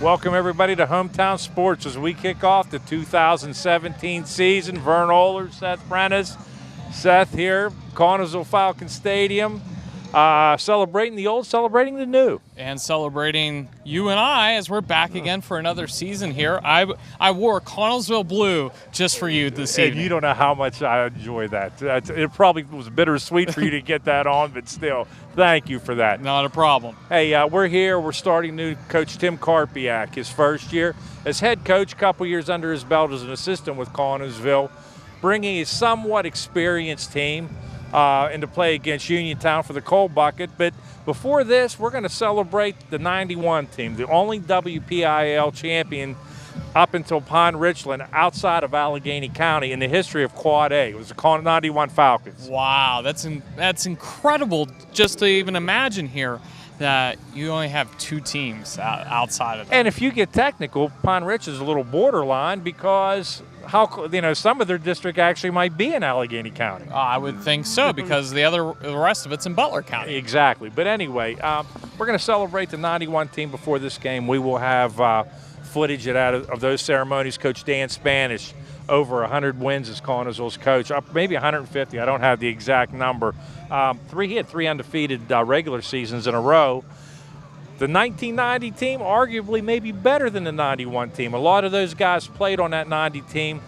Welcome everybody to Hometown Sports as we kick off the 2017 season. Vern Oler, Seth Prentice. Seth here, Connellsville Falcon Stadium, celebrating the old, celebrating the new. And celebrating you and I as we're back again for another season here. I wore Connellsville blue just for you this evening. And you don't know how much I enjoy that. It probably was bittersweet for you to get that on, but still, thank you for that. Not a problem. Hey, we're here. We're starting new coach Tim Karpiak, his first year as head coach, a couple years under his belt as an assistant with Connellsville, bringing a somewhat experienced team into play against Uniontown for the coal bucket. But before this, we're going to celebrate the 91 team, the only WPIAL champion up until Pine Richland outside of Allegheny County in the history of Quad A. It was the 91 Falcons. Wow, that's incredible just to even imagine here that you only have two teams outside of that. And if you get technical, Pine Ridge is a little borderline because some of their district actually might be in Allegheny County. I would think so because the rest of it's in Butler County. Exactly. But anyway, we're going to celebrate the 91 team before this game. We will have footage of those ceremonies. Coach Dan Spanish, over 100 wins as Connellsville's coach, maybe 150. I don't have the exact number. He had three undefeated regular seasons in a row. The 1990 team, arguably maybe better than the 91 team. A lot of those guys played on that 90 team,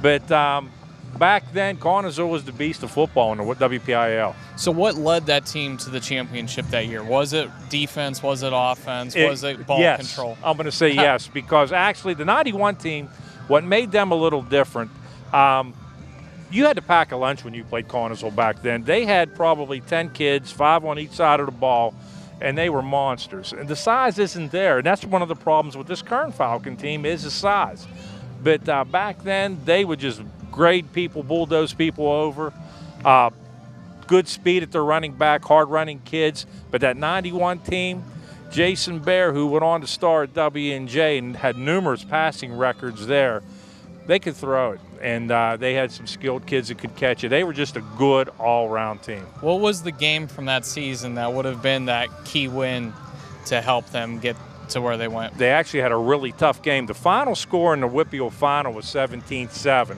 but back then, Connellsville was the beast of football in the WPIAL. So what led that team to the championship that year? Was it defense? Was it offense? Was it ball control? I'm going to say yes, because actually the 91 team, what made them a little different, you had to pack a lunch when you played Connellsville back then. They had probably 10 kids, 5 on each side of the ball, and they were monsters. And the size isn't there, and that's one of the problems with this current Falcon team is the size. But back then, they would just grade people, bulldoze people over. Good speed at their running back, hard-running kids. But that 91 team, Jason Bear, who went on to star at W&J and had numerous passing records there, they could throw it. And they had some skilled kids that could catch it. They were just a good all-around team. What was the game from that season that would have been that key win to help them get to where they went? They actually had a really tough game. The final score in the Whitfield final was 17-7.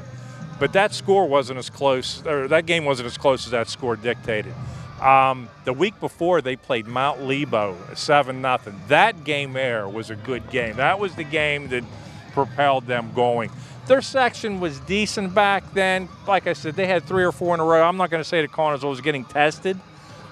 But that score wasn't as close, or that game wasn't as close as that score dictated. The week before, they played Mount Lebo 7-0. That game there was a good game. That was the game that propelled them going. Their section was decent back then. Like I said, they had 3 or 4 in a row. I'm not going to say that Connellsville was getting tested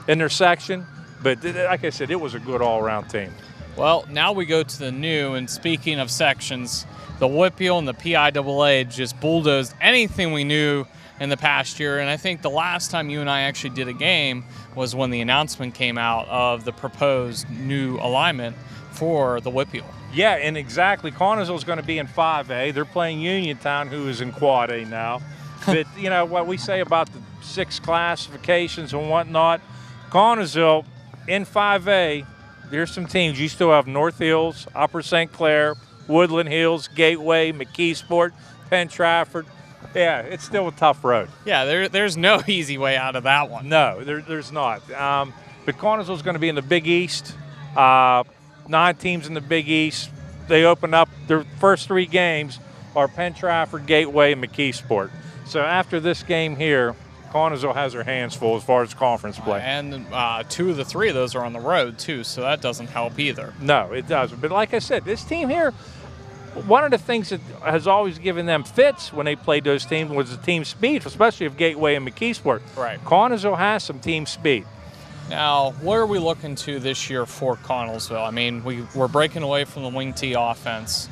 in their section, but like I said, it was a good all-around team. Well, now we go to the new, and speaking of sections, the Whitfield and the PIAA just bulldozed anything we knew in the past year, and I think the last time you and I actually did a game was when the announcement came out of the proposed new alignment for the Whitfield. Yeah, and exactly. Connellsville's going to be in 5A. They're playing Uniontown, who is in Quad A now. But, what we say about the 6 classifications and whatnot, Connellsville in 5A, there's some teams. You still have North Hills, Upper St. Clair, Woodland Hills, Gateway, McKeesport, Penn Trafford. Yeah, it's still a tough road. Yeah, there's no easy way out of that one. No, there's not. But Connellsville's going to be in the Big East. 9 teams in the Big East. They open up their first 3 games are Penn Trafford, Gateway, and McKeesport. So after this game here, Connellsville has their hands full as far as conference play. And 2 of the 3 of those are on the road, too, so that doesn't help either. No, it doesn't. But like I said, this team here, one of the things that has always given them fits when they played those teams was the team speed, especially of Gateway and McKeesport. Right. Connellsville has some team speed. Now, what are we looking to this year for Connellsville? I mean, we're breaking away from the wing tee offense.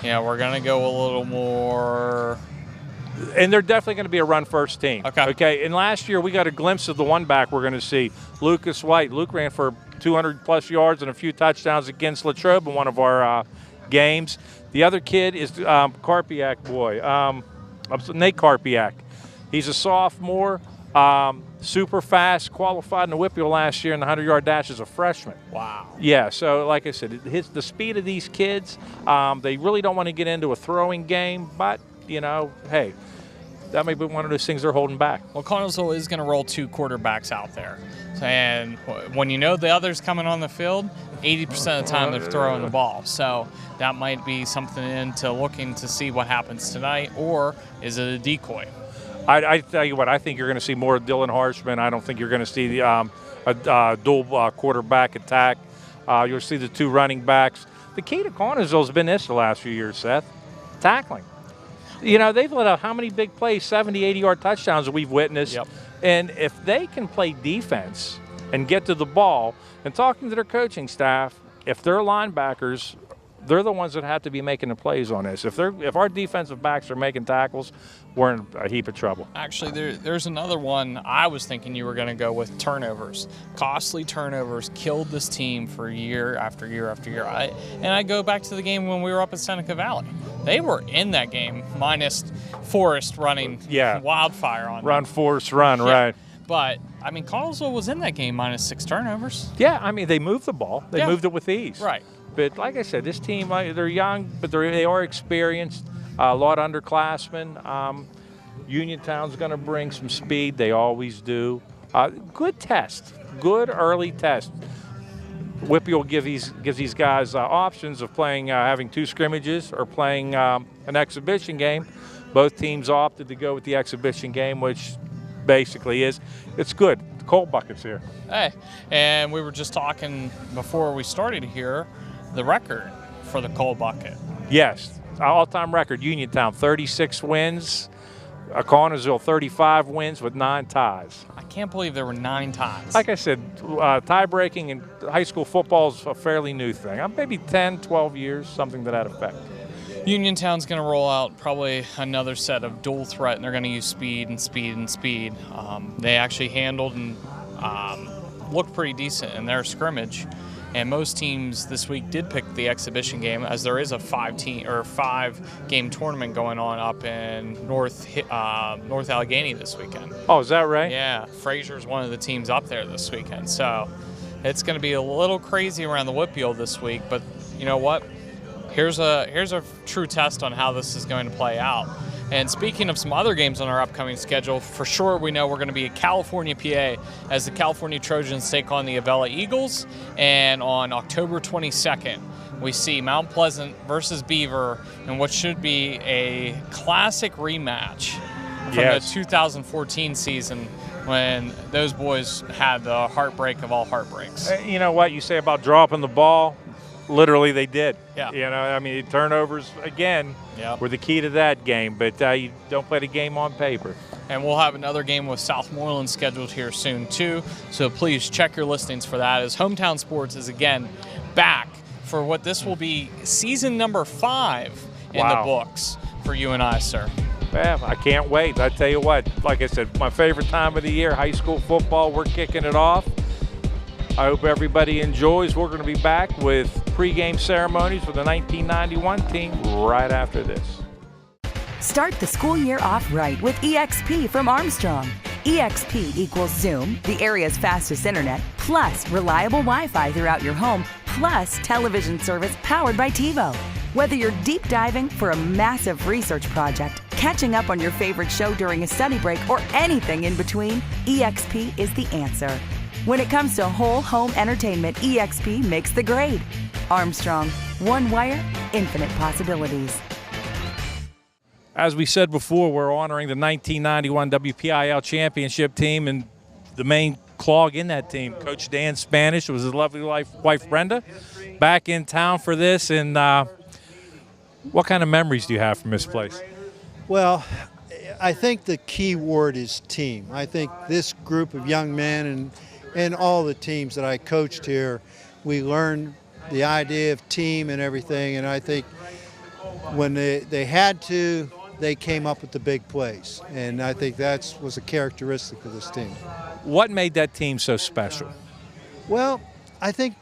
We're going to go a little more. And they're definitely going to be a run-first team. Okay. And last year we got a glimpse of the one back we're going to see, Lucas White. Luke ran for 200-plus yards and a few touchdowns against Latrobe in one of our games. The other kid is Karpiak boy, Nate Karpiak. He's a sophomore. Super fast, qualified in the Whitfield last year in the 100-yard dash as a freshman. Wow. Yeah, so like I said, the speed of these kids, they really don't want to get into a throwing game, but, hey, that may be one of those things they're holding back. Well, Connellsville is going to roll 2 quarterbacks out there. And when you know the other's coming on the field, 80% of the time they're throwing the ball. So that might be something into looking to see what happens tonight, or is it a decoy? I tell you what, I think you're going to see more Dylan Harshman. I don't think you're going to see a dual quarterback attack. You'll see the two running backs. The key to Connellsville has been this the last few years, Seth, tackling. You know, they've let out how many big plays, 70, 80-yard touchdowns that we've witnessed. Yep. And if they can play defense and get to the ball, and talking to their coaching staff, if they're linebackers, they're the ones that have to be making the plays on this. If our defensive backs are making tackles, we're in a heap of trouble. Actually, there's another one I was thinking you were going to go with: turnovers. Costly turnovers killed this team for year after year after year. I go back to the game when we were up at Seneca Valley. They were in that game, minus Forrest running wildfire on them. Run, Forrest, run, Yeah. right. But, I mean, Connellsville was in that game minus 6 turnovers. Yeah, I mean, they moved the ball. They moved it with ease. Right. But like I said, this team, they're young, but they are experienced. A lot of underclassmen. Uniontown's going to bring some speed. They always do. Good test. Good early test. Whippy gives these guys options of playing, having 2 scrimmages or playing an exhibition game. Both teams opted to go with the exhibition game, which basically it's good. The cold bucket's here. Hey, and we were just talking before we started here, the record for the cold bucket. Yes, all-time record, Uniontown, 36 wins. Connellsville, 35 wins with 9 ties. I can't believe there were 9 ties. Like I said, tie-breaking in high school football is a fairly new thing. Maybe 10, 12 years, something to that effect. Uniontown's going to roll out probably another set of dual threat, and they're going to use speed and speed and speed. They actually handled and looked pretty decent in their scrimmage. And most teams this week did pick the exhibition game, as there is a 5-game tournament going on up in North Allegheny this weekend. Oh, is that right? Yeah, Frazier's one of the teams up there this weekend. So it's going to be a little crazy around the Whitfield this week. But you know what? Here's a true test on how this is going to play out. And speaking of some other games on our upcoming schedule, for sure we know we're going to be at California, PA, as the California Trojans take on the Avella Eagles. And on October 22nd, we see Mount Pleasant versus Beaver in what should be a classic rematch from the 2014 season, when those boys had the heartbreak of all heartbreaks. You know what you say about dropping the ball? Literally, they did. Yeah. You know, I mean, turnovers, again, were the key to that game. But you don't play the game on paper. And we'll have another game with Southmoreland scheduled here soon, too. So please check your listings for that, as Hometown Sports is, again, back for what this will be season number 5 in the books for you and I, sir. Well, I can't wait. I tell you what, like I said, my favorite time of the year, high school football, we're kicking it off. I hope everybody enjoys. We're going to be back with pregame ceremonies for the 1991 team right after this. Start the school year off right with EXP from Armstrong. EXP equals Zoom, the area's fastest internet, plus reliable Wi-Fi throughout your home, plus television service powered by TiVo. Whether you're deep diving for a massive research project, catching up on your favorite show during a study break, or anything in between, EXP is the answer. When it comes to whole home entertainment, EXP makes the grade. Armstrong, one wire, infinite possibilities. As we said before, we're honoring the 1991 WPIL championship team, and the main clog in that team, Coach Dan Spanish, was his lovely wife Brenda, back in town for this. And what kind of memories do you have from this place? Well, I think the key word is team. I think this group of young men and all the teams that I coached here, we learned the idea of team and everything, and I think when they had to, they came up with the big plays, and I think that was a characteristic of this team. What made that team so special? Well, I think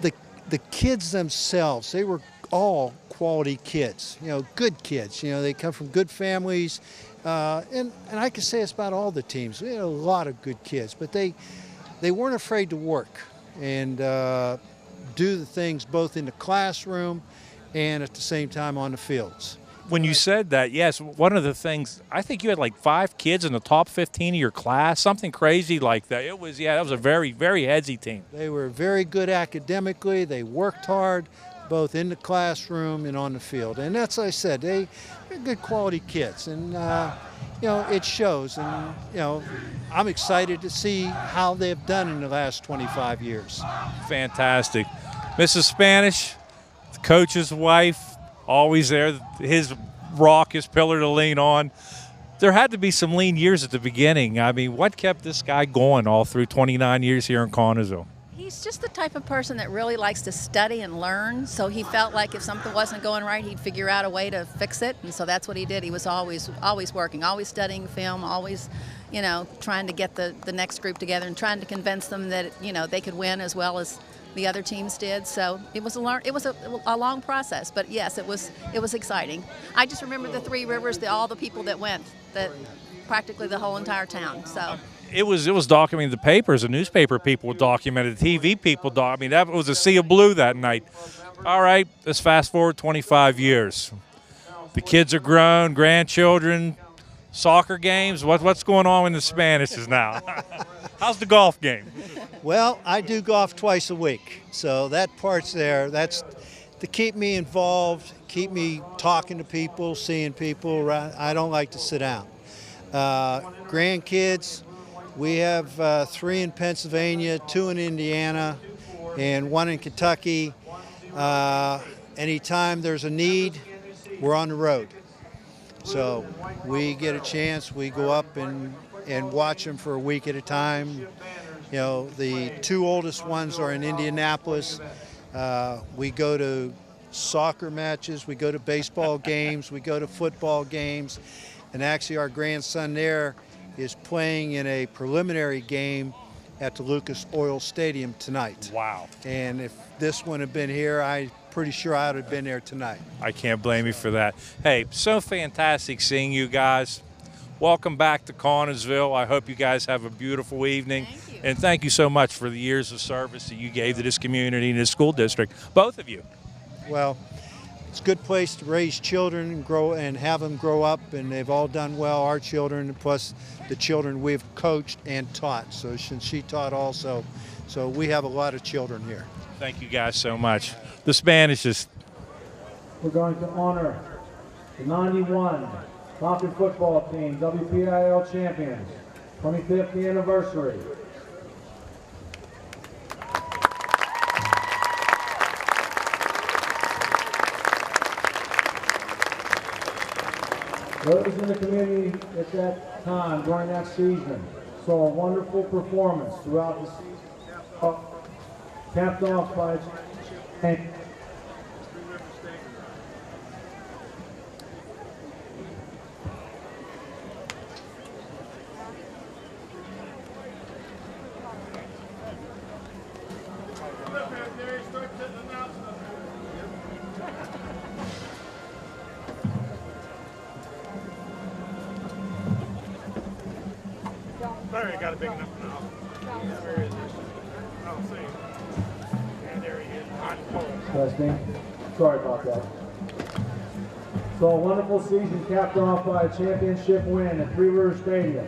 the kids themselves, they were all quality kids, good kids. They come from good families, and I can say it's about all the teams. We had a lot of good kids, but they weren't afraid to work and do the things both in the classroom and at the same time on the fields. when you said that, yes, one of the things, I think you had like 5 kids in the top 15 of your class, something crazy like that. It was, that was a very, very headsy team. They were very good academically. They worked hard, both in the classroom and on the field. And that's, like I said, they're good quality kids. And, it shows. And, I'm excited to see how they've done in the last 25 years. Fantastic. Mrs. Spanish, the coach's wife, always there, his rock, his pillar to lean on. There had to be some lean years at the beginning. I mean, what kept this guy going all through 29 years here in Connellsville? He's just the type of person that really likes to study and learn, so he felt like if something wasn't going right, he'd figure out a way to fix it, and so that's what he did. He was always working, always studying film, always, trying to get the next group together and trying to convince them that, they could win as well as the other teams did. So it was a long process, but yes, it was exciting. I just remember the Three Rivers, all the people that went, that practically the whole entire town. So it was documented. The papers, the newspaper people documented, the TV people that was a sea of blue that night. All right, let's fast forward 25 years. The kids are grown, grandchildren, soccer games. What's going on in the Spanishes now? How's the golf game? Well, I do golf twice a week, so that part's there. That's to keep me involved, keep me talking to people, seeing people. I don't like to sit down. Grandkids, we have 3 in Pennsylvania, 2 in Indiana, and 1 in Kentucky. Anytime there's a need, we're on the road. So we get a chance, we go up and watch them for a week at a time. The 2 oldest ones are in Indianapolis. We go to soccer matches, we go to baseball games, we go to football games, and actually our grandson there is playing in a preliminary game at the Lucas Oil Stadium tonight. Wow. And if this one had been here, I'm pretty sure I would have been there tonight. I can't blame you for that. Hey, so fantastic seeing you guys. Welcome back to Connellsville. I hope you guys have a beautiful evening. Thank you. And thank you so much for the years of service that you gave to this community and this school district, both of you. Well, it's a good place to raise children and grow and have them grow up, and they've all done well, our children, plus the children we've coached and taught. So since she taught also, so we have a lot of children here. Thank you guys so much. The Spanishes. We're going to honor the 91 Falcon football team, WPIL champions, 25th anniversary. Those in the community at that time, during that season, saw a wonderful performance throughout the season, capped off by Larry got a big enough mouth. Where is this? I don't see him. And there he is, on pole. Testing. Sorry about that. So a wonderful season capped off by a championship win at Three River Stadium.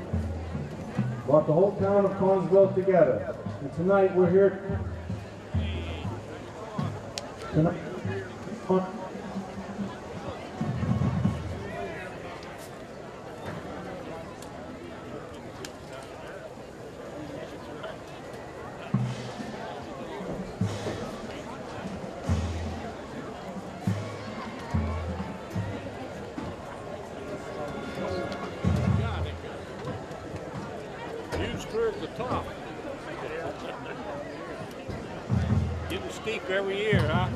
Brought the whole town of Connellsville together. And tonight we're here. Tonight, At the top. Getting steep every year, huh?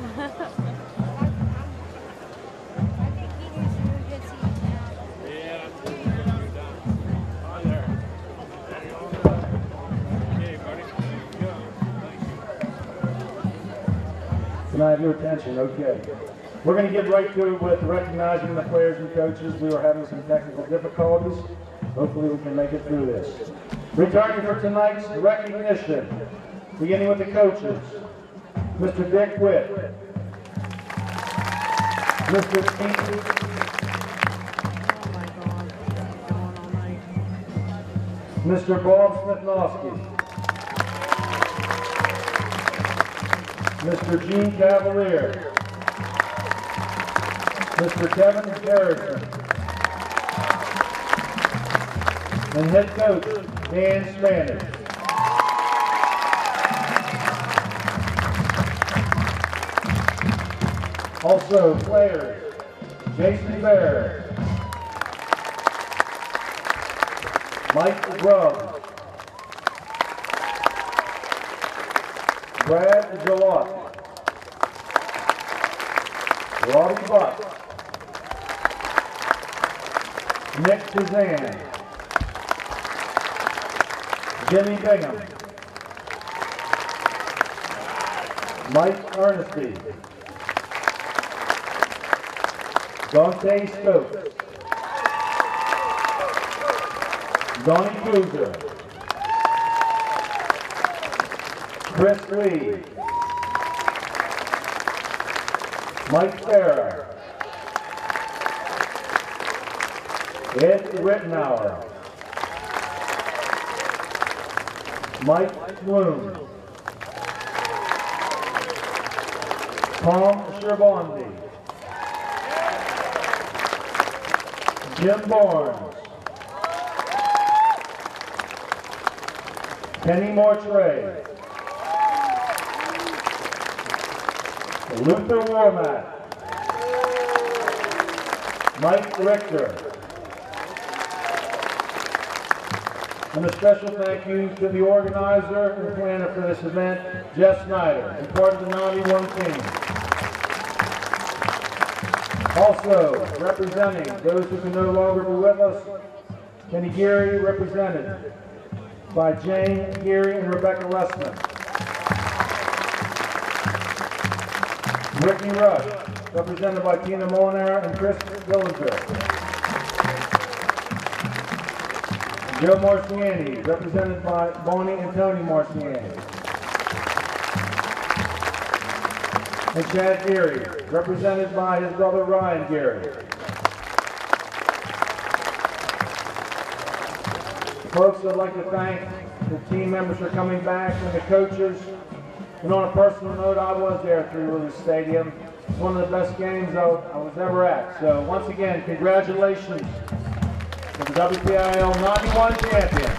Yeah, that's what we're gonna do down. Oh, there. There you go. Okay, buddy. Good. can I have your attention? Okay. We're going to get right to it with recognizing the players and coaches. We were having some technical difficulties. Hopefully we can make it through this. Returning for tonight's recognition, beginning with the coaches, Mr. Dick Witt, Mr. Pete Mr. Bob Smithnowski. Mr. Gene Cavalier. Mr. Kevin Harrison. And head coach, Dan Spanish. Also, players, Jason Bear, Mike Grubb, Brad Jalot, Robbie Buck, Nick Kazan, Jimmy Bingham, Mike Ernestine, Dante Stokes, Donnie Cruiser, Chris Lee, Mike Farah, Ed Rittenauer, Mike Bloom, Tom Sherbondi, Jim Barnes, Penny Mortray, Luther Warmack, Mike Richter, and a special thank you to the organizer and planner for this event, Jeff Snyder, and part of the 91 team. Also, representing those who can no longer be with us, Kenny Geary, represented by Jane Geary and Rebecca Lessman. Ricky Rush, represented by Tina Molnar and Chris Dillinger. Joe Marciani, represented by Bonnie and Tony Marciani. And Chad Geary, represented by his brother Ryan Geary. Folks, I'd like to thank the team members for coming back and the coaches. And on a personal note, I was there at Three Rivers Stadium. It's one of the best games I was ever at. So once again, congratulations to the WPIL 91 champion.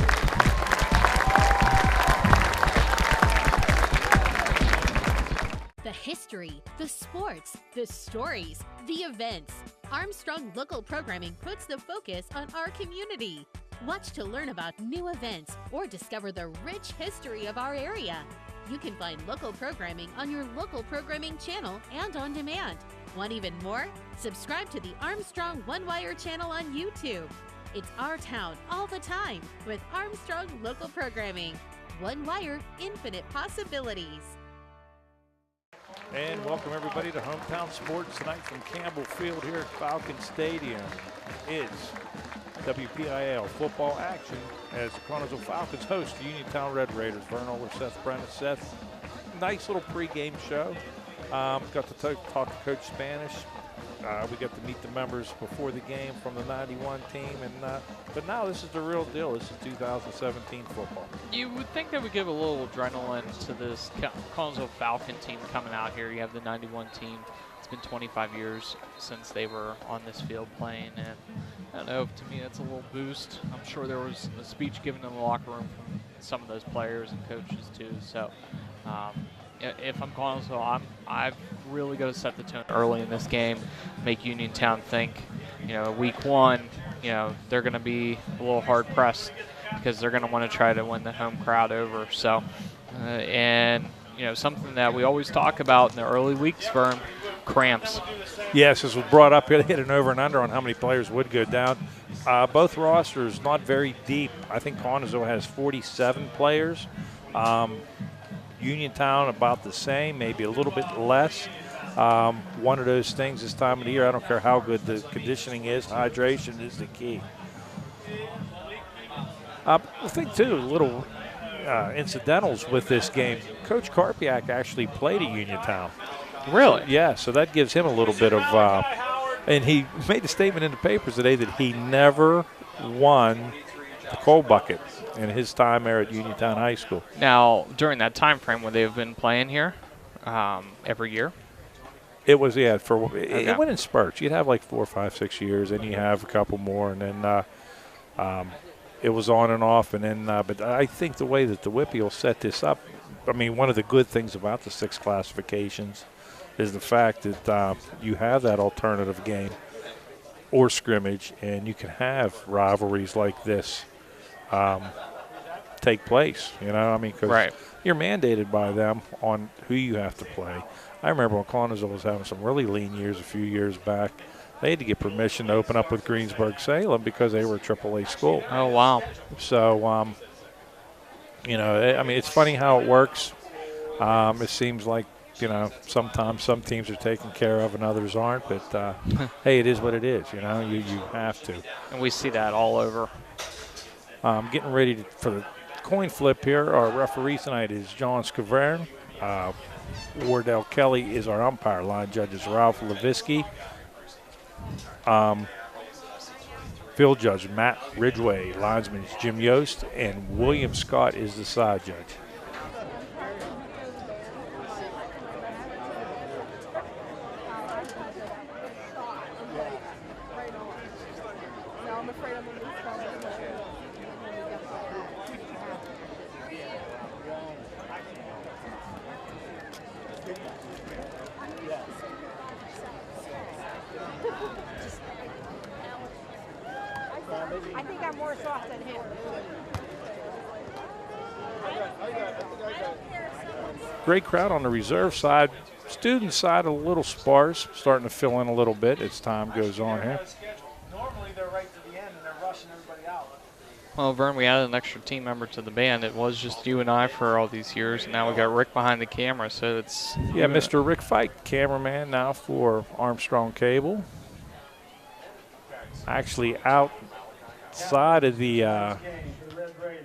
The history, the sports, the stories, the events. Armstrong Local Programming puts the focus on our community. Watch to learn about new events or discover the rich history of our area. You can find local programming on your local programming channel and on demand. Want even more? Subscribe to the Armstrong One Wire channel on YouTube. It's our town all the time with Armstrong Local Programming. One Wire, infinite possibilities. And welcome everybody to Hometown Sports tonight from Campbell Field here at Falcon Stadium. It's WPIL football action as the Connellsville Falcons host the Uniontown Red Raiders. Vern Oler, Seth Brennan. Seth, nice little pregame show. Got to talk to Coach Spanish. We got to meet the members before the game from the 91 team, and but now this is the real deal. This is 2017 football. You would think that would give a little adrenaline to this Connellsville Falcon team coming out here. You have the 91 team. It's been 25 years since they were on this field playing, and I don't know, to me that's a little boost. I'm sure there was a speech given in the locker room from some of those players and coaches too. So if I'm Connellsville, I've really got to set the tone early in this game, make Uniontown think, week one, they're going to be a little hard pressed because they're going to want to try to win the home crowd over. So, something that we always talk about in the early weeks, Vern, cramps. Yes, this was brought up here. They hit an over and under on how many players would go down. Both rosters not very deep. I think Connellsville has 47 players. Uniontown about the same, maybe a little bit less. One of those things this time of the year, I don't care how good the conditioning is, hydration is the key. I think, too, little incidentals with this game. Coach Karpiak actually played at Uniontown. Really? Yeah, so that gives him a little bit of and he made a statement in the papers today that he never won the coal bucket in his time there at Uniontown High School. Now, during that time frame, would they have been playing here every year? It was, yeah, it went in spurts. You'd have like 4, 5, 6 years, and you have a couple more, and then it was on and off. And then, but I think the way that the Whippy will set this up, I mean, one of the good things about the 6 classifications is the fact that you have that alternative game or scrimmage, and you can have rivalries like this take place. You know, I mean, because you're mandated by them on who you have to play. I remember when Connellsville was having some really lean years a few years back. They had to get permission to open up with Greensburg-Salem because they were a AAA school. Oh, wow. So, you know, I mean, it's funny how it works. It seems like, you know, sometimes some teams are taken care of and others aren't. But, hey, it is what it is. You know, you have to. And we see that all over. Getting ready for the coin flip here. Our referee tonight is John Scavern. Wardell Kelly is our umpire. Line judge is Ralph Levisky. Field judge Matt Ridgway. Linesman is Jim Yost. And William Scott is the side judge. I think I'm more soft than him. Great crowd on the reserve side. Student side a little sparse, starting to fill in a little bit as time goes on here. Normally they're right to the end and they're rushing everybody out. Well, Vern, we added an extra team member to the band. It was just you and I for all these years, and now we got Rick behind the camera, so it's... Yeah, Mr. Rick Fike, cameraman now for Armstrong Cable. Actually outside of the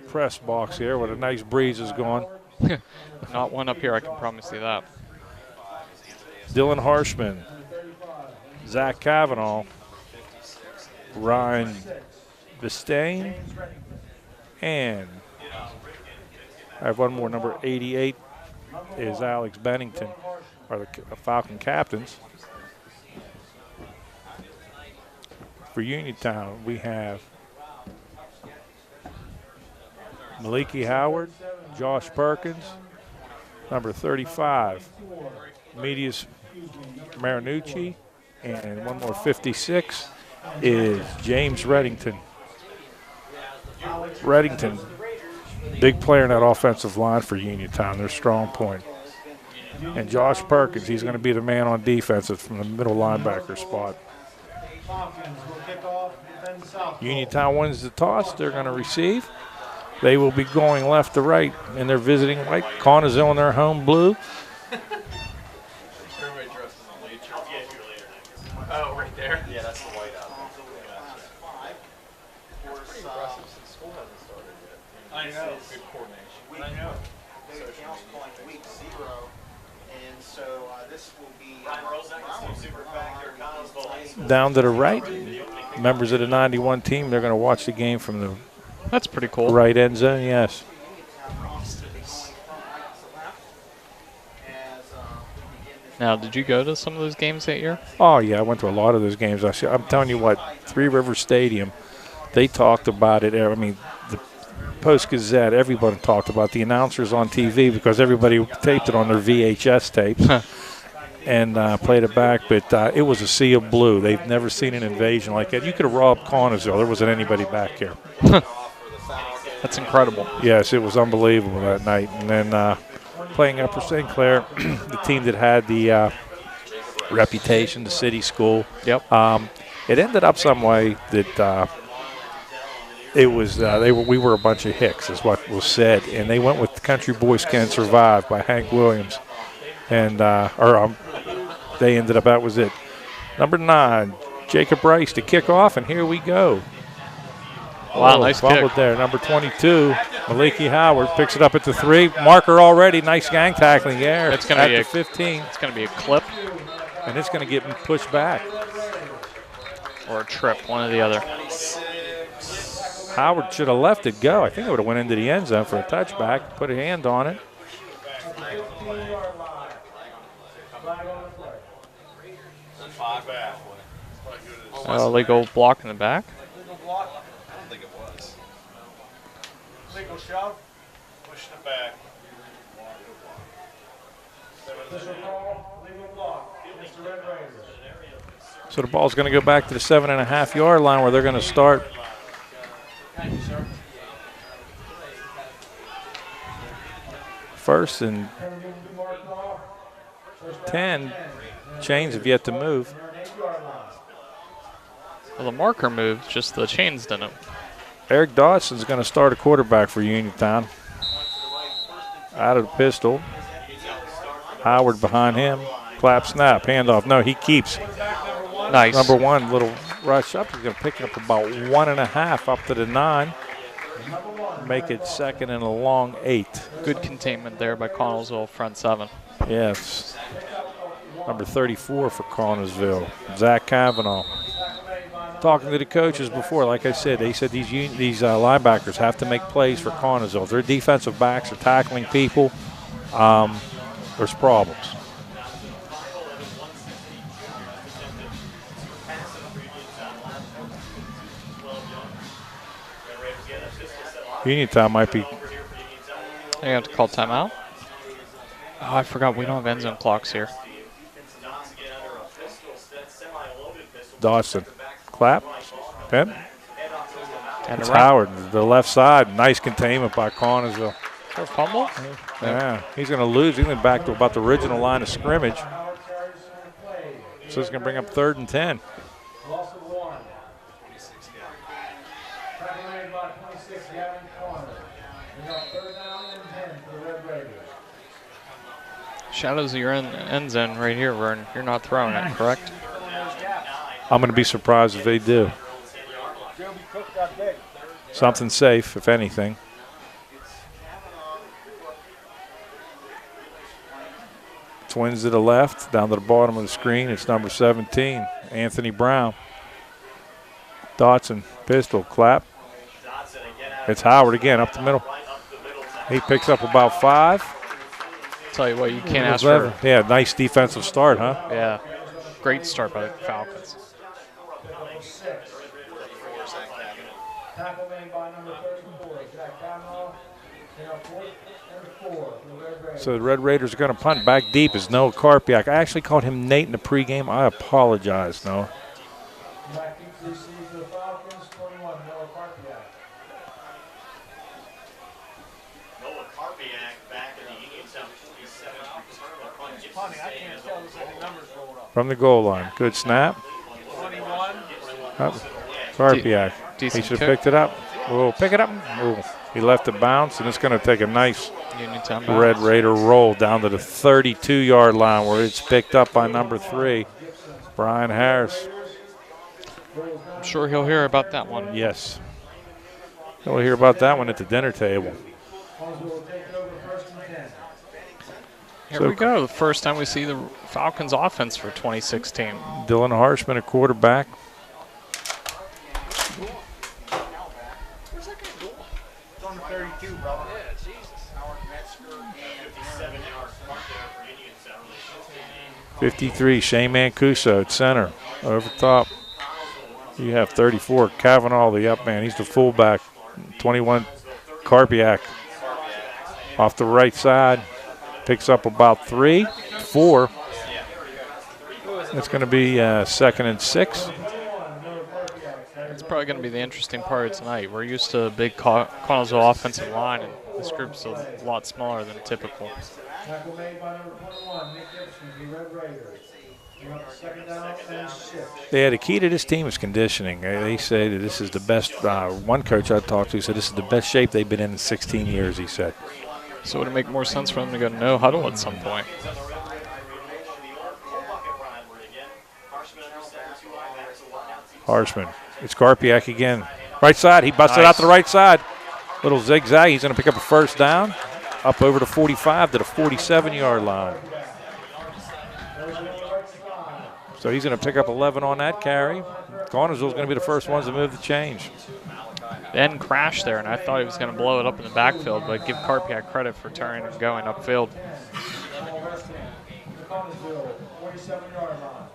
press box here where the nice breeze is going. Not one up here, I can promise you that. Dylan Harshman, Zach Cavanaugh, Ryan Vistain, and I have one more, number 88 is Alex Bennington, are the Falcon captains. For Uniontown, we have Maliki Howard, Josh Perkins, number 35, Medius Marinucci, and one more 56 is James Reddington. Reddington, big player in that offensive line for Uniontown, their strong point. And Josh Perkins, he's going to be the man on defense from the middle linebacker spot. Uniontown wins the toss. They're going to receive. They will be going left to right, and they're visiting white. Connellsville in their home blue. Everybody dressed in the late shirt. Oh, right there? Yeah, that's the white out. Pretty impressive since school hasn't started yet. I know. Good coordination. I know. The account's calling week 0, and so this will be down to the right. Members of the 91 team, they're going to watch the game from the That's pretty cool. right end zone, yes. Now, did you go to some of those games that year? Oh, yeah, I went to a lot of those games. I'm telling you what, Three Rivers Stadium, they talked about it. I mean, the Post-Gazette, everybody talked about the announcers on TV because everybody taped it on their VHS tapes and played it back. But it was a sea of blue. They've never seen an invasion like that. You could have robbed Connellsville. There wasn't anybody back here. That's incredible. Yes, it was unbelievable that night. And then playing Upper St. Clair, the team that had the reputation, the city school. Yep. It ended up some way that it was we were a bunch of hicks, is what was said, and they went with "The Country Boys Can Survive" by Hank Williams, and they ended up, that was it. Number 9, Jacob Rice to kick off, and here we go. Wow, nice fumbled kick there. Number 22, Maliki Howard picks it up at the 3. Marker already. Nice gang tackling there. It's going to be at the 15. It's going to be a clip, and it's going to get pushed back, or a trip, one or the other. Howard should have left it go. I think it would have went into the end zone for a touchback. Put a hand on it. Legal block in the back. Legal block? I don't think it was. Legal shove? Push it back. So the ball's going to go back to the 7.5-yard line where they're going to start. First and 10. Chains have yet to move. Well, the marker moved, just the chains didn't. Eric Dawson's going to start a quarterback for Uniontown. Out of the pistol. Howard behind him. Clap, snap, handoff. No, he keeps. Nice. Number 1, little rush up. He's going to pick up about 1.5 up to the 9. Make it second and a long 8. Good containment there by Connellsville, front 7. Yes. Number 34 for Connellsville, Zach Kavanaugh. Talking to the coaches before, like I said, they said these linebackers have to make plays for Connellsville. If their defensive backs are tackling people, there's problems. Uniontown might be. They have to call timeout. Oh, I forgot we don't have end zone clocks here. Dawson. Clap. Pin. And it's Howard, the left side. Nice containment by Connellsville. A fumble? Yeah, he's going to lose. He's going back to about the original line of scrimmage. So he's going to bring up 3rd and 10. Shadows of your end zone right here, Vern. You're not throwing it, correct? I'm going to be surprised if they do. Something safe, if anything. Twins to the left, down to the bottom of the screen. It's number 17, Anthony Brown. Dotson, pistol, clap. It's Howard again, up the middle. He picks up about 5. Tell you what, you can't ask for. Yeah, nice defensive start, huh? Yeah, great start by the Falcons. So the Red Raiders are going to punt. Back deep is Noah Karpiak. I actually called him Nate in the pregame. I apologize, Noah. From the goal line. Good snap. Karpiak. He should have picked it up. We'll pick it up. Ooh. He left it bounce, and it's going to take a nice Red Raider roll down to the 32-yard line where it's picked up by number 3, Brian Harris. I'm sure he'll hear about that one. Yes. We'll hear about that one at the dinner table. Here we go. The first time we see the Falcons offense for 2016. Dylan Harshman, a quarterback. Where's that guy going? It's on the 32, brother. Yeah, Jesus. Howard Metzger and 53, Shane Mancuso at center. Over top, you have 34, Kavanaugh, the up man. He's the fullback. 21, Karpiak. Off the right side, picks up about 3, 4. It's going to be 2nd and 6. It's probably going to be the interesting part of tonight. We're used to a big Connellsville offensive line, and this group's a lot smaller than typical. Yeah, the key to this team is conditioning. They say that this is the best. One coach I talked to said this is the best shape they've been in 16 years, he said. So would it make more sense for them to go no huddle at some point? Harshman. It's Karpiak again. Right side. He busted out to the right side. Little zigzag. He's going to pick up a first down. Up over the 45 to the 47-yard line. So he's going to pick up 11 on that carry. Connellsville's going to be the first ones to move the change. then crashed there, and I thought he was going to blow it up in the backfield, but give Karpiak credit for turning and going upfield. Connellsville, 47-yard line.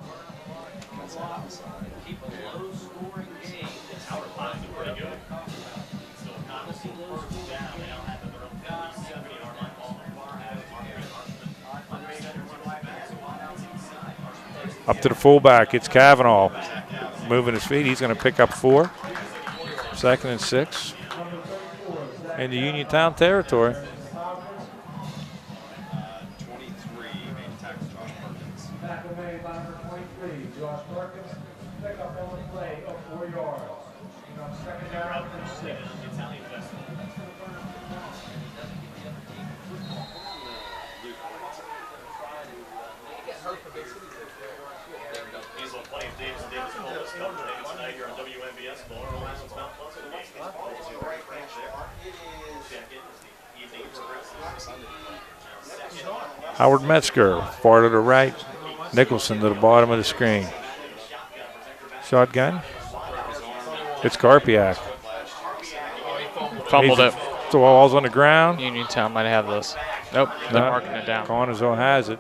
Up to the fullback, it's Kavanaugh. Moving his feet, he's going to pick up 4. 2nd and 6 in the Uniontown territory. 23, main tackle Josh Perkins. Tackle made by number 23, Josh Perkins. Pick up on the play of 4 yards. Second down and 6. Howard Metzger, far to the right. Nicholson to the bottom of the screen. Shotgun. It's Karpiak. Fumbled it. The ball's on the ground. Uniontown might have this. Nope, they're marking it down. Connellsville has it.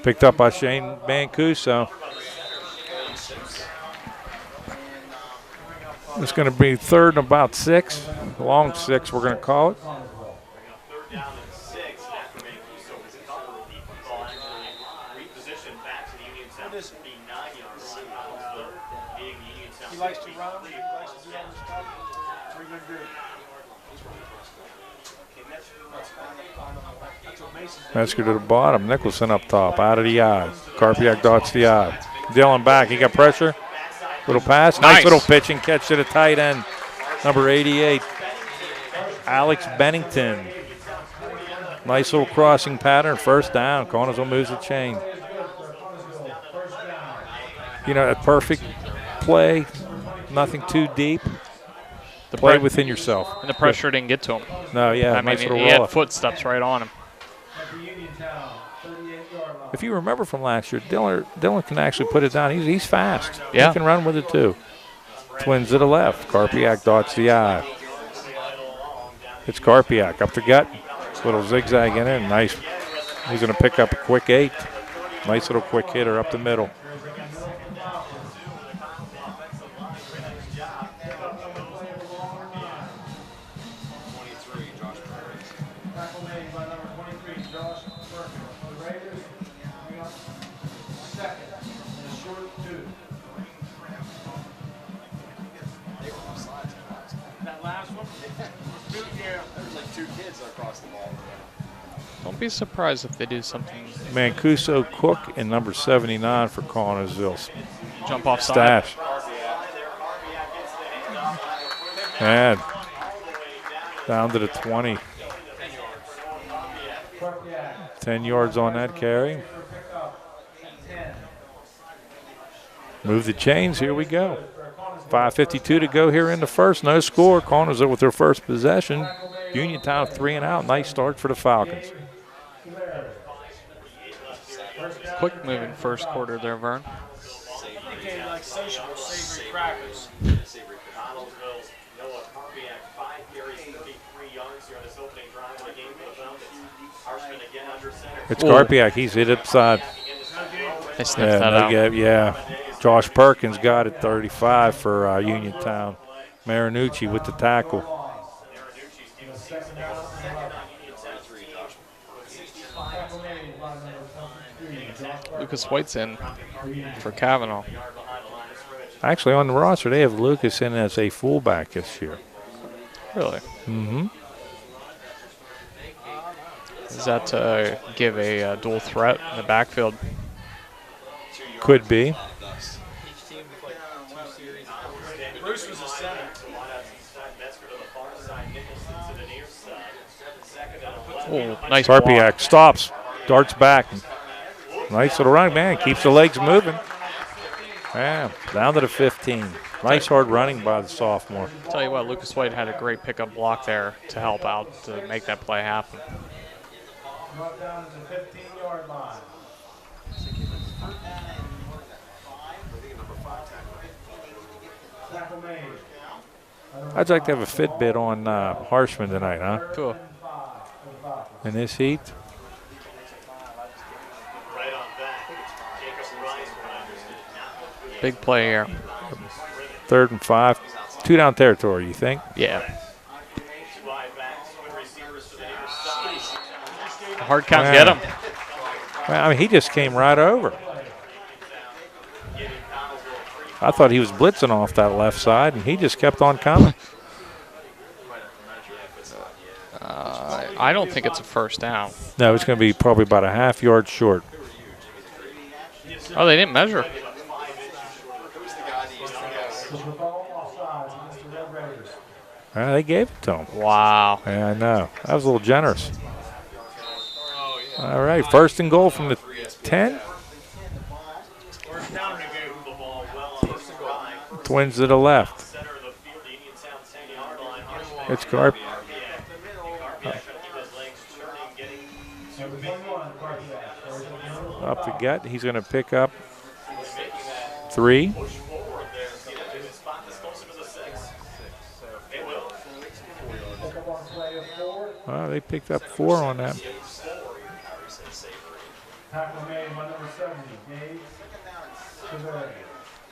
Picked up by Shane Mancuso. It's going to be 3rd and about 6. Long 6, we're going to call it. He likes to run. He likes to do all this stuff. We're going to do. Metzger to the bottom. Nicholson up top, out of the eye. Karpiak dots the eye. Dylan back. He got pressure. Little pass. Nice little pitching catch to the tight end. Number 88, Alex Bennington. Nice little crossing pattern. First down. Connellsville moves the chain. You know, a perfect play. Nothing too deep. Play within yourself. And the pressure didn't get to him. No, yeah. I mean, he had footsteps right on him. If you remember from last year, Dylan can actually put it down. He's fast. Yeah. He can run with it too. Twins to the left. Karpiak dots the eye. It's Karpiak up the gut. Little zigzag in it. Nice. He's going to pick up a quick 8. Nice little quick hitter up the middle. Don't be surprised if they do something. Mancuso, Cook, and number 79 for Connellsville. Jump off side. Stash. And down to the 20. 10 yards on that carry. Move the chains. Here we go. 5:52 to go here in the first. No score. Connellsville with their first possession. Uniontown 3 and out. Nice start for the Falcons. Quick moving first quarter there, Vern. Like sociable savory crackers. It's Karpiak. He's hit upside. They sniffed that out. Yeah. Josh Perkins got it 35 for Uniontown. Marinucci with the tackle. Lucas White's in for Kavanaugh. Actually, on the roster, they have Lucas in as a fullback this year. Really? Mm-hmm. Is that to give a dual threat in the backfield? Could be. Bruce was a center. Oh, nice Karpiak stops, darts back. Nice little run, man. Keeps the legs moving. Yeah, down to the 15. Nice hard running by the sophomore. Tell you what, Lucas White had a great pickup block there to help out to make that play happen. Brought down to the 15-yard line. I'd like to have a Fitbit on Harshman tonight, huh? Cool. In this heat. Big play here. 3rd and 5. 2 down territory, you think? Yeah. Hard count to get him. Well, I mean, he just came right over. I thought he was blitzing off that left side, and he just kept on coming. I don't think it's a first down. No, it's going to be probably about a half-yard short. Oh, they didn't measure. They gave it to him. Wow. Yeah, I know. That was a little generous. All right, 1st and goal from the 10. Twins to the left. It's Carp. Up the gut. He's going to pick up 3. Well, they picked up 4 on that.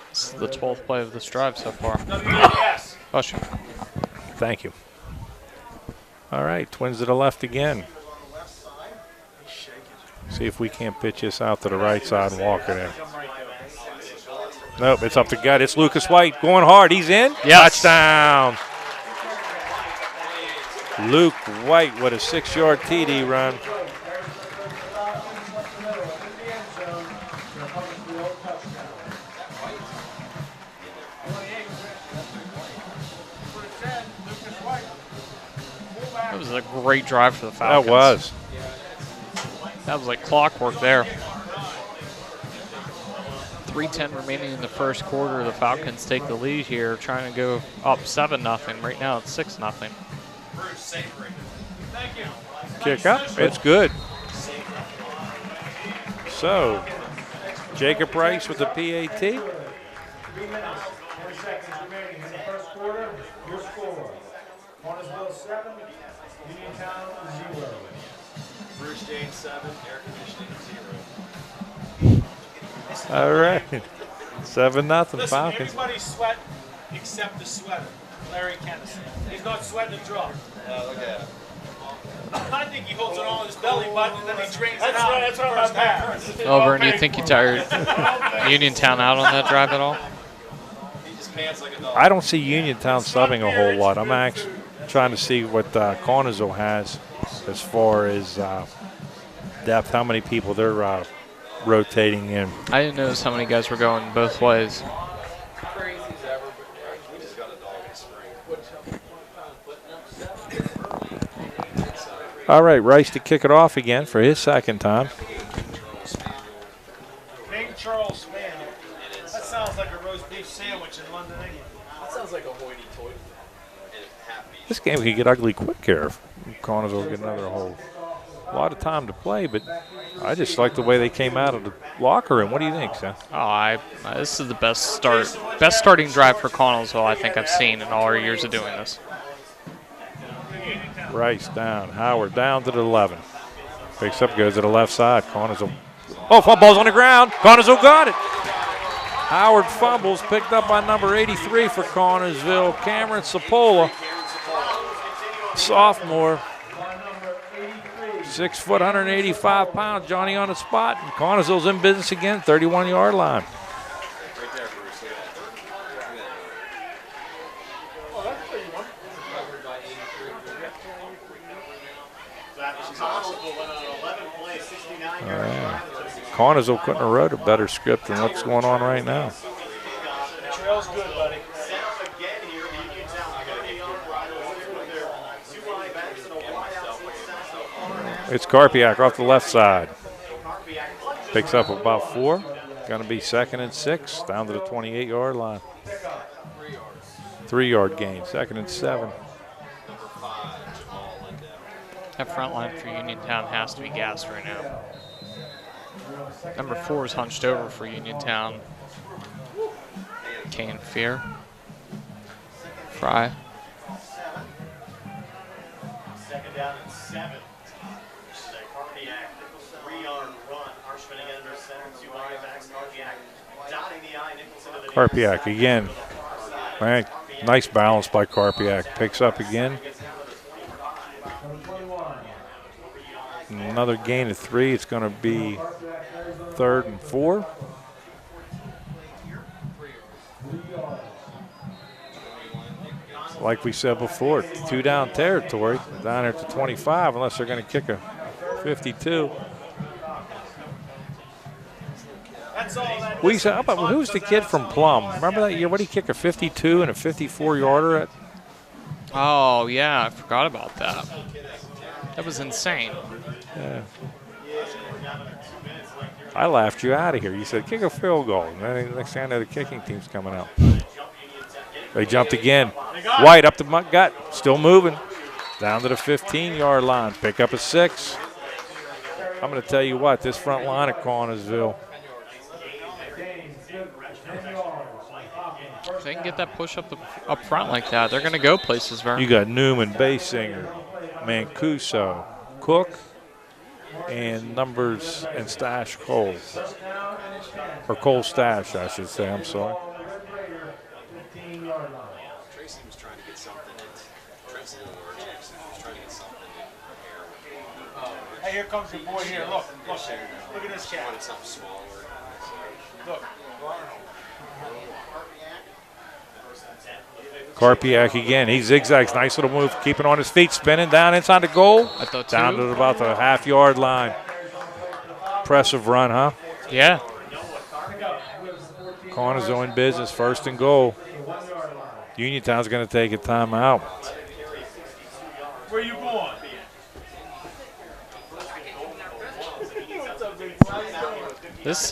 This is the 12th play of this drive so far. Bless you. Thank you. All right, Twins to the left again. See if we can't pitch this out to the right side and walk it in. Nope, it's up the gut. It's Lucas White going hard. He's in. Yes. Touchdown. Luke White with a 6-yard TD run. That was a great drive for the Falcons. That was. That was like clockwork there. 3:10 remaining in the first quarter. The Falcons take the lead here, trying to go up 7-0. Right now it's 6-0. Kick up. It's good. So, Jacob Rice with the PAT. 3 minutes, 10 seconds remaining in the first quarter. Your score: Connellsville 7, Uniontown 0. Bruce Jane 7, air conditioning 0. All right. 7-0 Falcons. Everybody sweat except the sweater, Larry Kennison. He's not sweating a drop. Look at him. I think he holds it all in his belly button and then he drains it out. That's what I'm half. Oh, Vern, you think you tired Uniontown out on that drive at all? He just pants like a dog. I don't see Uniontown subbing a whole lot. I'm actually trying to see what Connellsville has as far as depth, how many people they're rotating in. I didn't notice how many guys were going both ways. Crazy as ever, but we just got a dog in the spring. All right, Rice to kick it off again for his 2nd time. King Charles Spaniel. That sounds like a roast beef sandwich in London, England. That sounds like a hoity-toity. This game could get ugly quick here. Connellsville will get another whole lot of time to play, but I just like the way they came out of the locker room. What do you think, Seth? Oh, this is the best starting drive for Connellsville I think I've seen in all our years of doing this. Rice down, Howard down to the 11. Picks up, goes to the left side. Connellsville. Oh, fumbles on the ground. Connellsville got it. Howard fumbles, picked up by number 83 for Connellsville, Cameron Sapola, sophomore. 6 foot, 185 pounds. Johnny on the spot. And Connellsville's in business again, 31-yard line. Connellsville couldn't have wrote a better script than what's going on right now. Trail's good, buddy. It's Karpiak off the left side. Picks up about 4. Going to be 2nd and 6, down to the 28-yard line. 3-yard gain, 2nd and 7. That front line for Uniontown has to be gassed right now. Number 4 is hunched over for Uniontown. Kane Fear. Fry. Second down and 7. Carpiak, 3-yard run. Harshman again under center, 2 running backs. Carpiak dotting the I. Nicholson to the Carpiak again. Right. Nice balance by Carpiak. Picks up again. Another gain of 3. It's going to be 3rd and 4. Like we said before, 2 down territory, down here to 25, unless they're going to kick a 52. We said, how about, who's the kid from Plum? Remember that year? What did he kick, a 52 and a 54-yarder at? Oh, yeah, I forgot about that. That was insane. Yeah. I laughed you out of here. You said, kick a field goal. And then the next thing I know, the kicking team's coming out. They jumped again. White up the gut, still moving. Down to the 15-yard line. Pick up a 6. I'm going to tell you what, this front line at Connellsville. If they can get that push up front like that, they're going to go places, Vern. You got Newman, Basinger, Mancuso, Cook, and Numbers and Stash Cole. Or Cole Stash, I should say. I'm sorry. Tracy was trying to get something in. Tracy was trying to get something in. Hey, here comes your boy here. Look at this cat. Wanted something smaller. Look. Carpiak again. He zigzags. Nice little move. Keeping on his feet. Spinning down inside the goal. Down to about the half-yard line. Impressive run, huh? Yeah. Connellsville in business. 1st and goal. Uniontown's going to take a timeout. Where you going? This is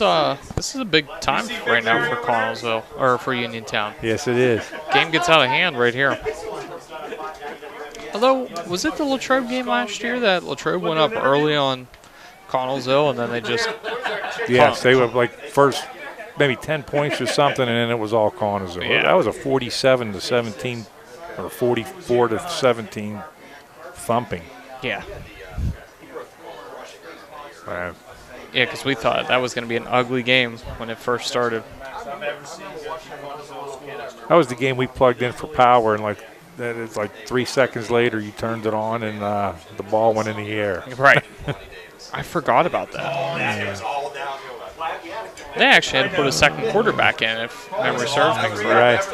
a big time right now for Connellsville, or for Uniontown. Yes, it is. Game gets out of hand right here. Although, was it the Latrobe game last year that Latrobe went up early on Connellsville and then they just Yes, they were like first maybe 10 points or something, and then it was all Connellsville. Yeah. That was a 47-17 or 44-17 thumping. Yeah. Wow. Yeah, because we thought that was going to be an ugly game when it first started. That was the game we plugged in for power, and like that is like 3 seconds later you turned it on and the ball went in the air. Right. I forgot about that. Yeah. They actually had to put a second quarterback in, if memory serves me Right. correct.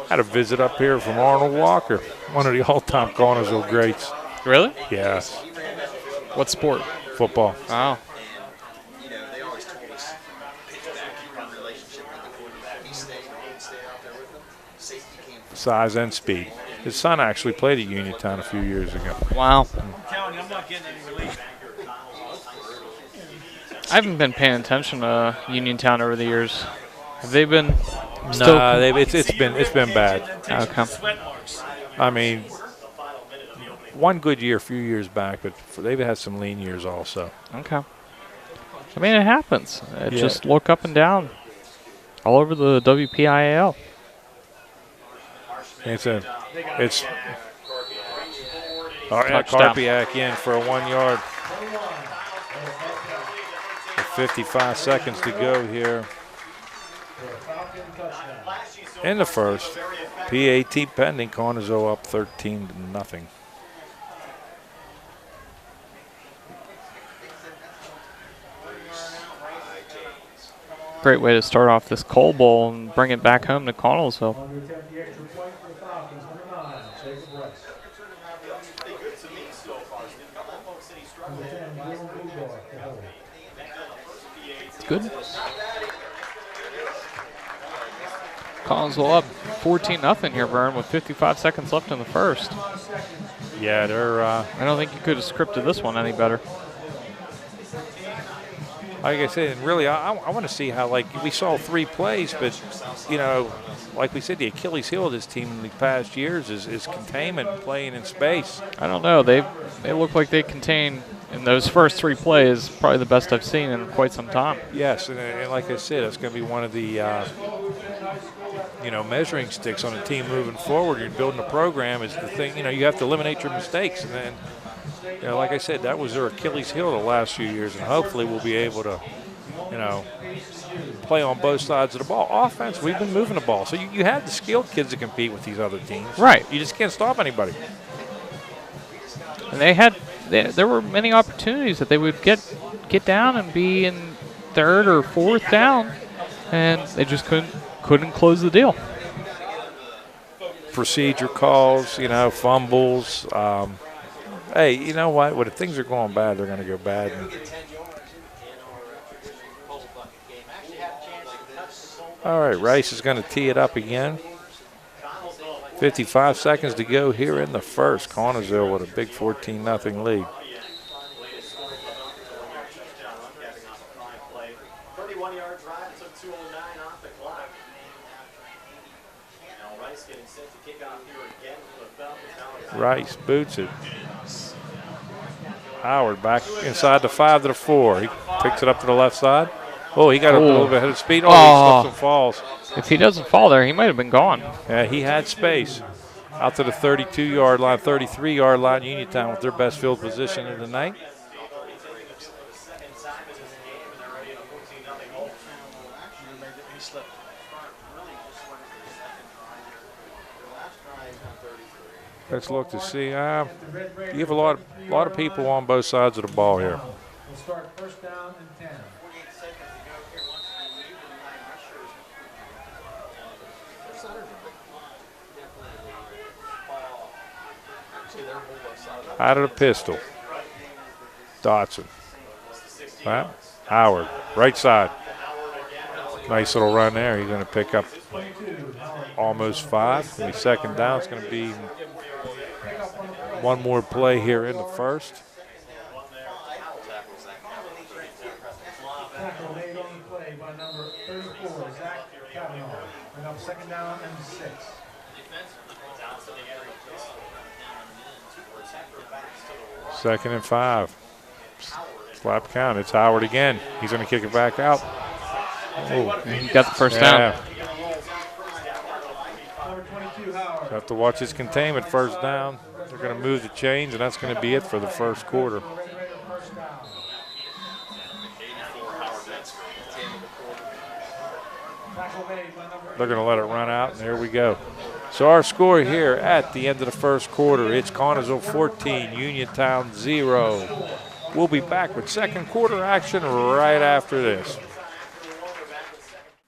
Had a visit up here from Arnold Walker, one of the all-time Connellsville greats. Really? Yes. What sport? Football. Wow. They always told us pitch back relationship with the quarterback. He stayed out there with them. Safety came from Size and speed. His son actually played at Uniontown a few years ago. Wow. I'm telling you, I'm not getting any relief. I haven't been paying attention to Uniontown over the years. Have they been still? Nah, it's been bad. Okay. I mean, one good year a few years back, but they've had some lean years also. Okay. I mean, it happens. Yeah. Just look up and down all over the WPIAL. It's all right, Touchdown. Carpiak in for a 1 yard. With 55 seconds to go here in the first. PAT pending. Connellsville up 13-0. Great way to start off this Coal Bowl and bring it back home to Connellsville. Good. Connellsville up 14-0 here, Vern, with 55 seconds left in the first. Yeah, they're. I don't think you could have scripted this one any better. Like I said, and really, I want to see how, like, we saw 3 plays, but, you know, like we said, the Achilles heel of this team in the past years is containment, playing in space. I don't know. They look like they contain, in those first 3 plays, probably the best I've seen in quite some time. Yes, and like I said, it's going to be one of the measuring sticks on a team moving forward. You're building a program is the thing. You have to eliminate your mistakes, and then, like I said, that was their Achilles heel the last few years, and hopefully we'll be able to, play on both sides of the ball. Offense, we've been moving the ball, so you have the skilled kids to compete with these other teams. Right. You just can't stop anybody. And there were many opportunities that they would get down and be in third or fourth down, and they just couldn't close the deal. Procedure calls, fumbles. Hey, you know what? When things are going bad, they're going to go bad. All right, Rice is going to tee it up again. 55 seconds to go here in the first. Connellsville with a big 14-0 lead. 31-yard drive, took 2:09 off the clock. Now Rice getting set to kick off here again for the Falcons. Rice boots it. Howard back inside the 5 to the 4. He picks it up to the left side. Oh, he got a little bit of speed. Oh, he slips and falls. If he doesn't fall there, he might have been gone. Yeah, he had space. Out to the 32-yard line, 33-yard line, Uniontown with their best field position of the night. Let's look to see. You have a lot of people on both sides of the ball here. We'll start first down and 10. Out of the pistol. Dotson. Well, Howard, right side. Nice little run there. He's going to pick up almost 5. Going to be second down. It's going to be one more play here in the first. Tackle made on the play by number 34, Zach Kavanaugh. Bring up second down and 6. Second and 5. Slap count. It's Howard again. He's going to kick it back out. Oh, he got the first down. Have to watch his containment first down. They're going to move the chains, and that's going to be it for the first quarter. They're going to let it run out, and there we go. So our score here at the end of the first quarter, it's Connellsville 14, Uniontown 0. We'll be back with second quarter action right after this.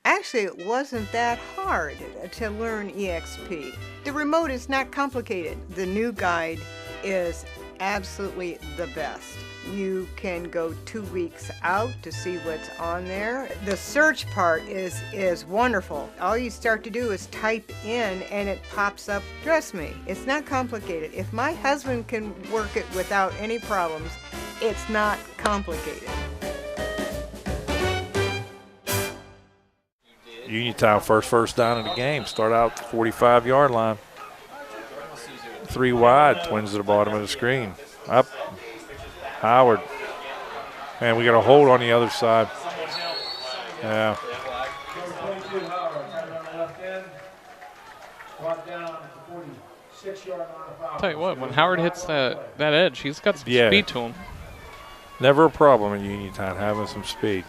Actually, it wasn't that hard to learn EXP. The remote is not complicated. The new guide is absolutely the best. You can go 2 weeks out to see what's on there. The search part is wonderful. All you start to do is type in and it pops up. Trust me, it's not complicated. If my husband can work it without any problems, it's not complicated. Uniontown first down in the game. Start out the 45-yard line. 3 wide, Twins to the bottom of the screen. Up. Howard. And we got a hold on the other side. Yeah. Tell you what, when Howard hits that edge, he's got some speed to him. Never a problem in Uniontown having some speed.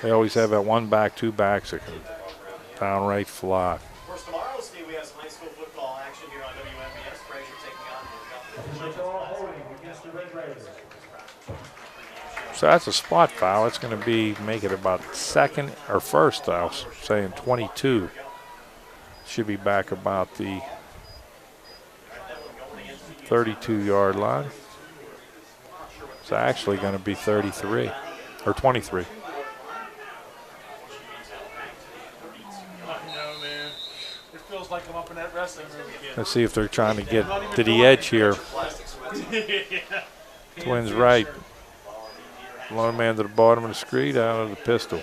They always have that 1 back, 2 backs that can downright fly. Of course, tomorrow, Steve, we have some high school football action here on WMBS. Fraser taking on So that's a spot foul. It's going to make it about second or first, I was saying 22. Should be back about the 32-yard line. It's actually going to be 33 or 23. Like I'm up in that wrestling room again. Let's see if they're trying to get to the edge here. Twins right. Lone man to the bottom of the screen, out of the pistol.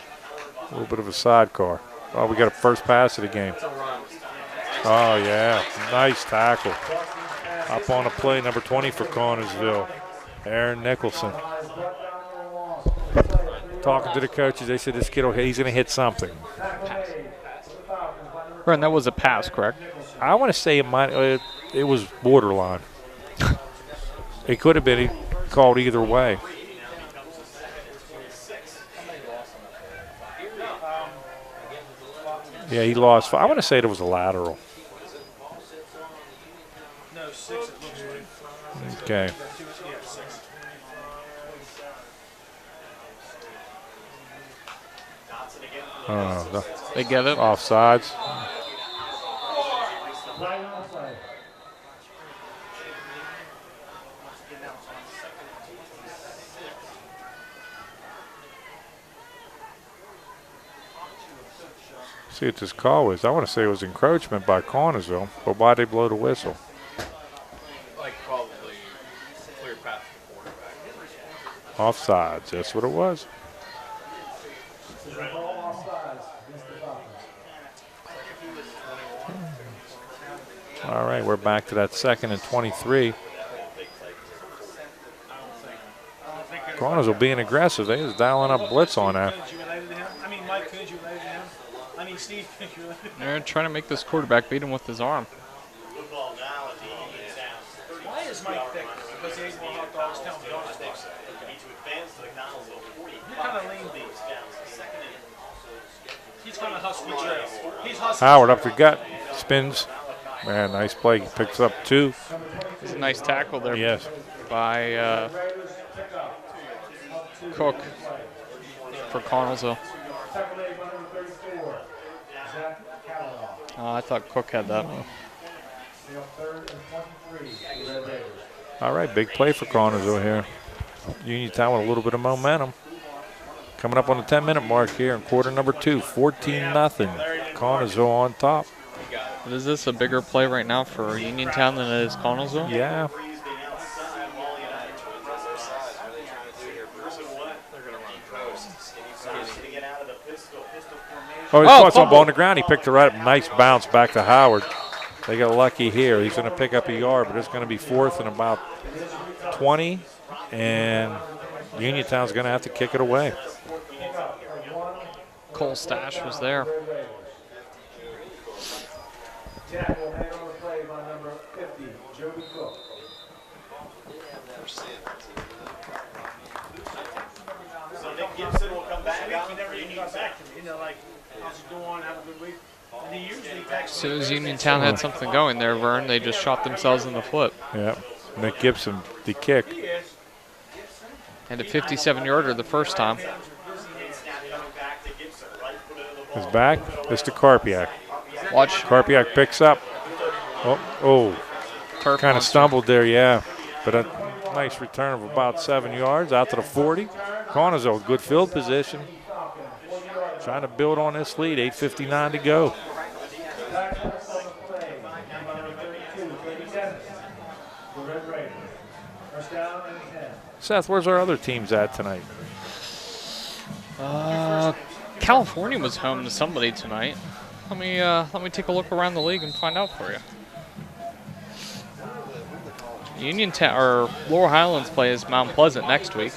A little bit of a sidecar. Oh, we got a first pass of the game. Oh, yeah. Nice tackle. Up on a play, number 20 for Connellsville, Aaron Nicholson. Talking to the coaches, they said this kid, he's going to hit something. Gordon, that was a pass, correct? I want to say it was borderline. It could have been called either way. Yeah, he lost. I want to say it was a lateral. No, 6 it looks like. Okay. Yeah, 6. No. They get it. Offsides. See what this call was. I want to say it was encroachment by Connellsville, but why'd they blow the whistle? Like probably clear path to the quarterback. Offsides. That's what it was. All right, we're back to that 2nd and 23. Connellsville being aggressive. They was dialing up blitz on that. I mean, Mike, could you relate to him? I mean, Steve, could you relate to him? They're trying to make this quarterback beat him with his arm. Why is Mike thick? Because he ate more hot dogs, tell him dogs thick. You're kind of lean beef. He's kind of husky trail. He's husky. Howard up the gut, spins. Man, nice play. Picks up 2. It's a nice tackle there. Yes. By Cook for Connellsville. I thought Cook had that. All right, big play for Connellsville here. Uniontown with a little bit of momentum. Coming up on the 10-minute mark here in quarter number 2, 14-0. Connellsville on top. But is this a bigger play right now for Uniontown than it is Connellsville? Yeah. Oh, he caught some ball on the ground. He picked it right up. Nice bounce back to Howard. They got lucky here. He's going to pick up a yard, but it's going to be 4th and about 20, and Uniontown's going to have to kick it away. Cole Stash was there. Tackle made on the play by number 50, Joby Cook. So Nick Gibson will come back out. He never even got back to me. You know, like, how's it going? Have a good week. And he usually texts As soon as Uniontown had something going there, Vern, they just shot themselves in the foot. Yeah. Nick Gibson, the kick. And a 57-yarder the first time. Is back. It's to Karpiak. Watch. Karpiak picks up. Kind of stumbled there, yeah. But a nice return of about 7 yards out to the 40. Connellsville, good field position. Trying to build on this lead. 8:59 to go. Seth, where's our other teams at tonight? California was home to somebody tonight. Let me take a look around the league and find out for you. Uniontown or Laurel Highlands plays Mount Pleasant next week.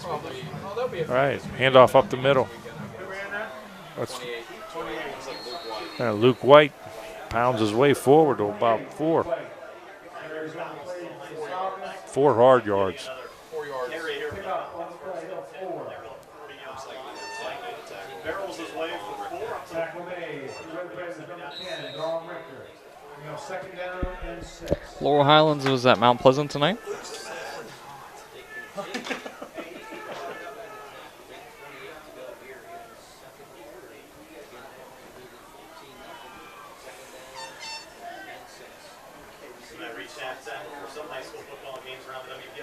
All right, handoff up the middle. Luke White pounds his way forward to about 4 hard yards. Laurel Highlands was at Mount Pleasant tonight.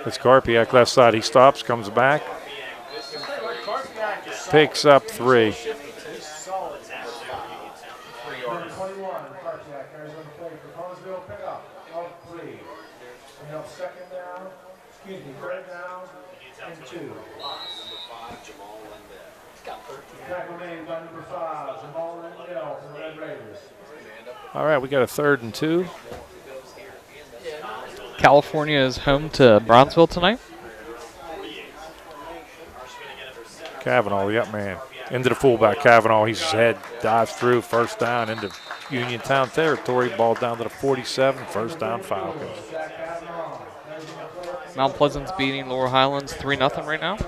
It's Karpiak left side. He stops, comes back, picks up 3. Third down and 2. Tackle made by number 5, Jamal Lindell for the Red Raiders. All right, we got a 3rd and 2. California is home to Brownsville tonight. Kavanaugh, the up man. Into the fullback, Kavanaugh. His head dives through, first down into Uniontown territory. Ball down to the 47, first down Falcons. Mount Pleasant's beating Laurel Highlands 3-0 right now.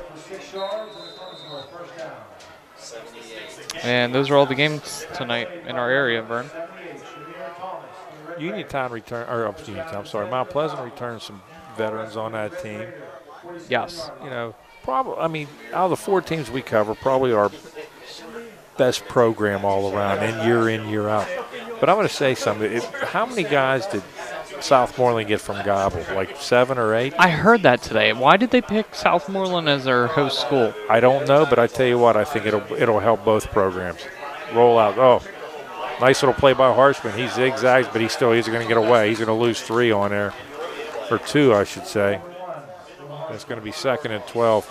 And those are all the games tonight in our area, Vern. Mount Pleasant returns some veterans on that team. Yes. You know, out of the 4 teams we cover, probably our best program all around, in, year out. But I'm going to say something. How many guys did Southmoreland get from Gobble? Like 7 or 8? I heard that today. Why did they pick Southmoreland as their host school? I don't know, but I tell you what, I think it'll help both programs. Roll out. Oh, nice little play by Harshman. He zigzags, but he's going to get away. He's going to lose 3 on there, or 2, I should say. It's going to be 2nd and 12.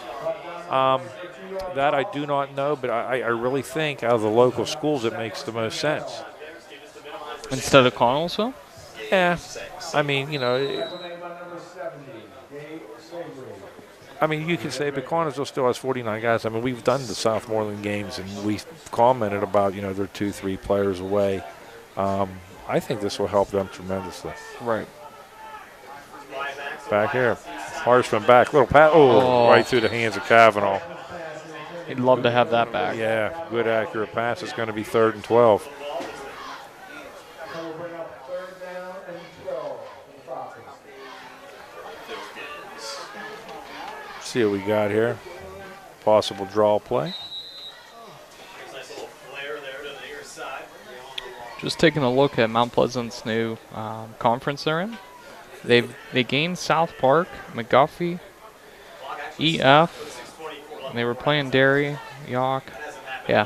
That I do not know, but I really think out of the local schools it makes the most sense. Instead of Connellsville? Yeah. I mean, you know, you can say, but Connellsville still has 49 guys. I mean, we've done the Southmoreland games, and we've commented about, you know, they're 2-3 players away. I think this will help them tremendously. Right. Back here. Harshman back. Little pass. Oh, right through the hands of Kavanaugh. He'd love to have that back. Yeah, good accurate pass. It's going to be 3rd and 12. See what we got here. Possible draw play. Just taking a look at Mount Pleasant's new conference they're in. They gained South Park, McGuffey, EF. And they were playing Derry, York. Yeah.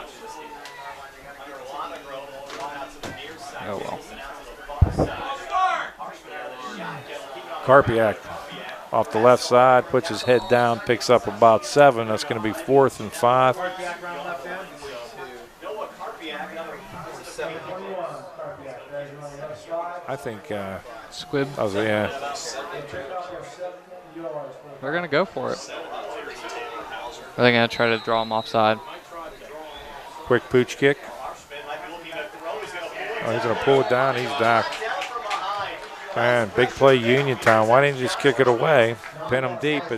Oh, well. Karpiak off the left side, puts his head down, picks up about 7. That's going to be 4th and 5. I think Squib. Oh, yeah. They're going to go for it. Are they going to try to draw him offside? Quick pooch kick. Oh, he's going to pull it down. He's docked. Man, big play Uniontown. Why didn't you just kick it away? Pin him deep. I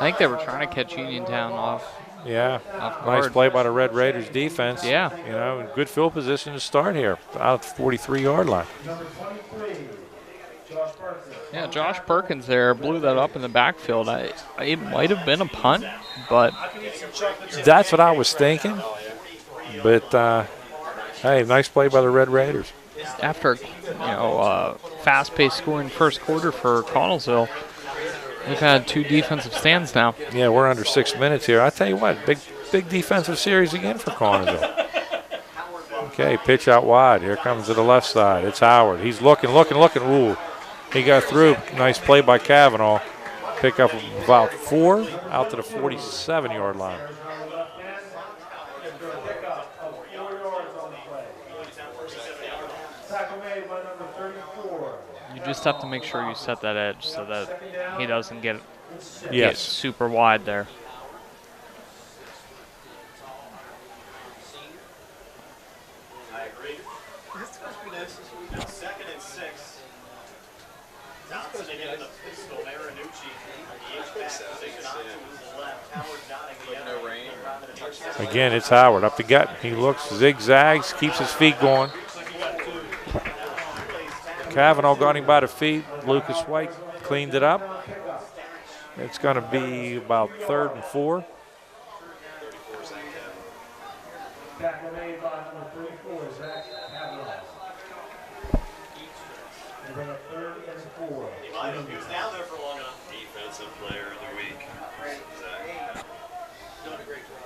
think they were trying to catch Uniontown off. Yeah, off nice guard. play by the Red Raiders defense. Yeah. You know, good field position to start here, out at the 43-yard line. Yeah, Josh Perkins there blew that up in the backfield. It might have been a punt, but that's what I was thinking. But hey, nice play by the Red Raiders. After fast-paced scoring first quarter for Connellsville, we've had 2 defensive stands now. Yeah, we're under 6 minutes here. I tell you what, big defensive series again for Connellsville. Okay, pitch out wide. Here comes to the left side. It's Howard. He's looking. Ooh, he got through. Nice play by Kavanaugh. Pick up about 4 out to the 47-yard line. You just have to make sure you set that edge so that he doesn't get Yes. super wide there. I agree. 2nd and 6. Johnson again the pistol. Marinucci, the H-back position on to his left. Howard dotting the other. Again, it's Howard up the gut. He looks, zigzags, keeps his feet going. Kavanaugh got him by the feet. Lucas White cleaned it up. It's going to be about 3rd and 4. Tackle made by number 34, Zach Kavanaugh. They bring up 3rd and 4. He might have. He was down there for long enough. Defensive player of the week. Zach. Doing a great job.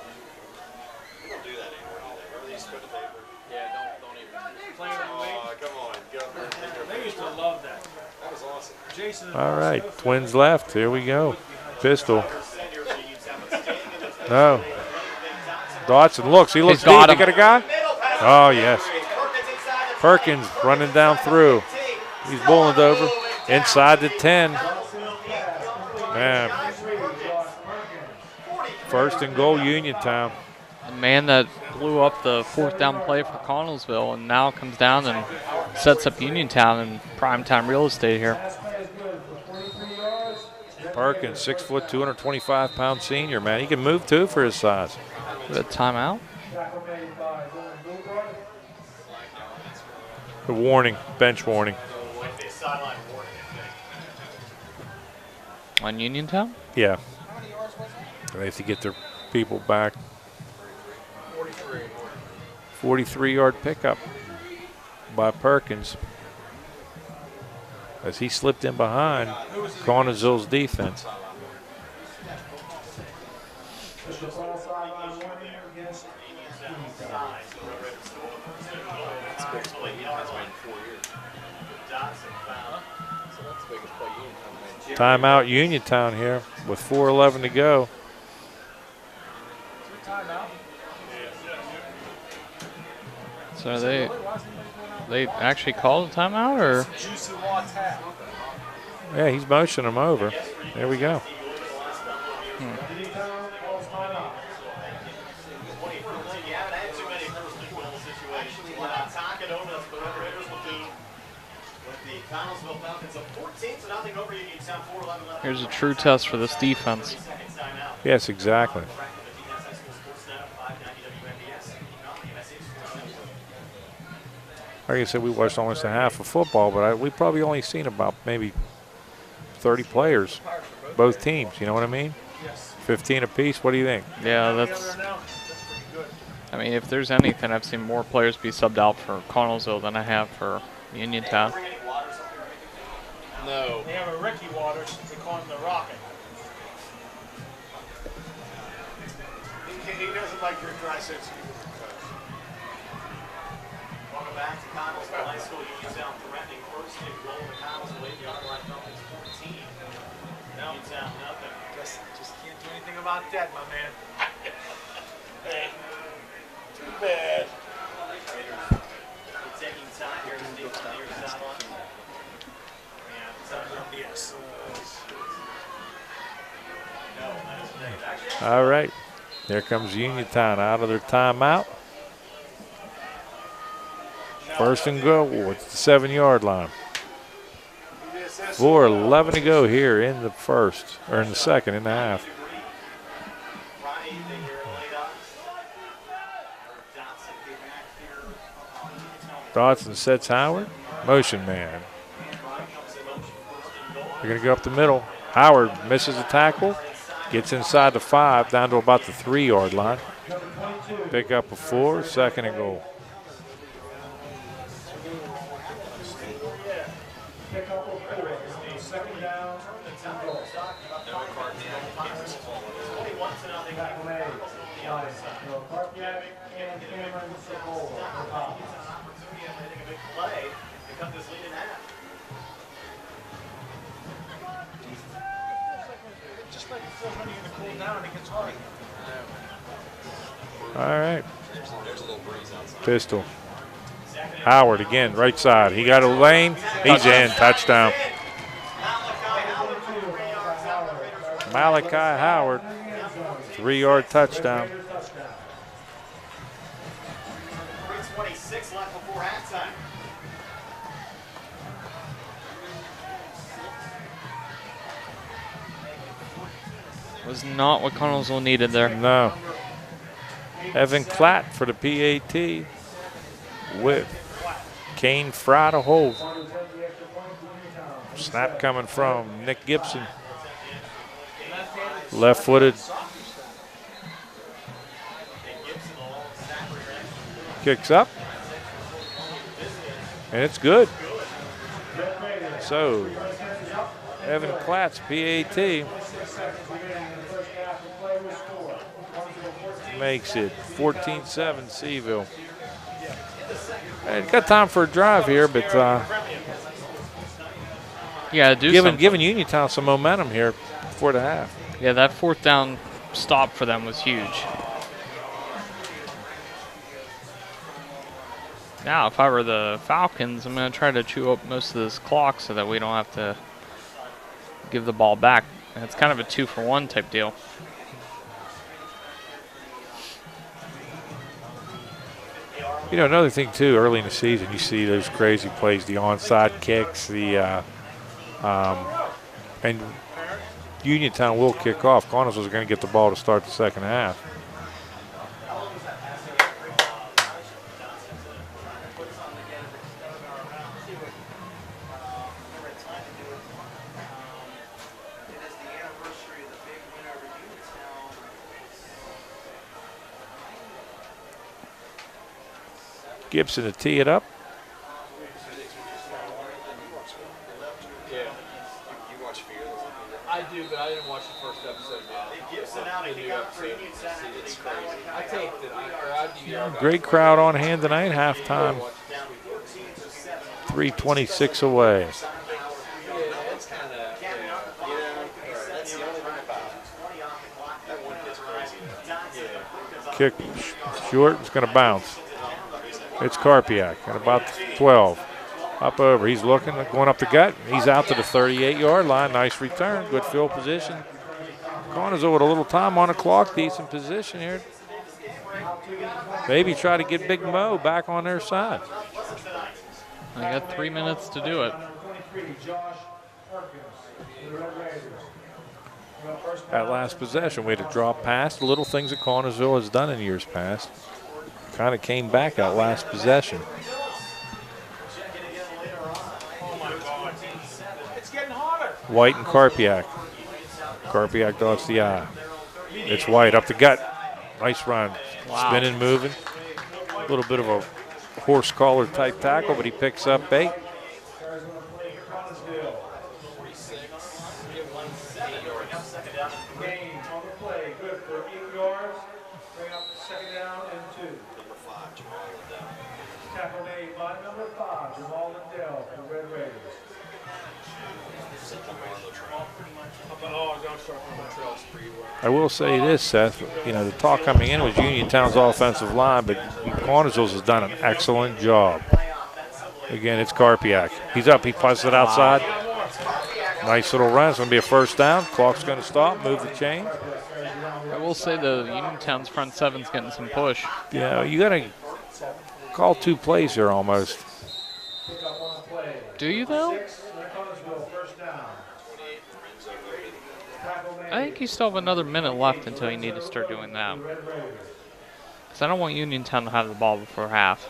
We don't do that anymore, do they? Remember these spread the paper? Yeah, don't even. Oh, come on. They used to love that. That was awesome. Jason. All right, Twins left. Here we go. Pistol. No. Dotson looks. He looks deep. got He him. got a guy? Oh, yes. Perkins running down through. He's bowling over inside the 10. Man. First and goal, Uniontown. The man that blew up the 4th down play for Connellsville and now comes down and sets up Uniontown in primetime real estate here. Perkins, 6 foot, 225-pound senior, man. He can move too for his size. With a timeout. A warning, bench warning. On Uniontown? Yeah. They have to get their people back. 43-yard pickup by Perkins as he slipped in behind Connellsville's defense. Timeout Uniontown here with 4:11 to go. So they actually called a timeout, or? Yeah, he's motioning him over. There we go. Here's a true test for this defense. Yes, exactly. Like I said, we watched almost a half of football, but we probably only seen about maybe 30 players, both teams. You know what I mean? 15 apiece. What do you think? Yeah, that's. I mean, if there's anything, I've seen more players be subbed out for Connellsville than I have for Uniontown. No. They have a Ricky Waters. They call him the Rocket. He doesn't like your dry sense of humor. Welcome back to Connellsville High School. Uniontown threatening first and goal to Connellsville 8-yard line from his 14. Uniontown nothing. Just can't do anything about that, my man. Hey, too bad. We're taking time here to Steve on the near sideline. Yes. All right. There comes Uniontown out of their timeout. First and goal at the 7-yard line. 4:11 to go here in the first, or in the second and a half. Dodson sets Howard. Motion man. They're going to go up the middle. Howard misses a tackle. Gets inside the 5, down to about the 3-yard line. Pick up a 4, second and goal. All right. Pistol. Howard again, right side. He got a lane. He's in. Touchdown. Malachi Howard, 3-yard touchdown. 3:26 left before halftime. Was not what Connellsville needed there. No. Evan Klatt for the PAT with Kane Fry to hold. Snap coming from Nick Gibson. Left-footed. Kicks up. And it's good. So, Evan Klatt's PAT makes it 14-7 Seville. Got time for a drive here, but yeah, giving Uniontown some momentum here before the half. Yeah, that 4th down stop for them was huge. Now, if I were the Falcons, I'm going to try to chew up most of this clock so that we don't have to give the ball back. And it's kind of a 2-for-1 type deal. You know, another thing too, early in the season, you see those crazy plays, the onside kicks, and Uniontown will kick off. Connellsville is going to get the ball to start the second half. Gibson to tee it up. I do, but I didn't watch the first episode. Gibson out, he got it's crazy. I taped it. Great crowd on hand tonight, halftime. 3:26 away. Kick short, it's going to bounce. It's Karpiak at about 12. Up over, he's looking, going up the gut. He's out to the 38-yard line. Nice return, good field position. Connellsville with a little time on the clock, decent position here. Maybe try to get Big Mo back on their side. I got 3 minutes to do it. That last possession, we had a drop pass. The little things that Connellsville has done in years past. Kind of came back that last possession. White and Karpiak. Karpiak dodges the eye. It's White up the gut. Nice run. Wow. Spinning, moving. A little bit of a horse collar type tackle, but he picks up 8. I will say this, Seth, you know, the talk coming in was Uniontown's offensive line, but Connellsville's has done an excellent job. Again, it's Karpiak. He's up, he punts it outside. Nice little run, it's going to be a first down. Clock's going to stop, move the chain. I will say the Uniontown's front seven's getting some push. Yeah, you got to call 2 plays here almost. Do you, though? I think you still have another minute left until you need to start doing that. Because I don't want Uniontown to have the ball before half.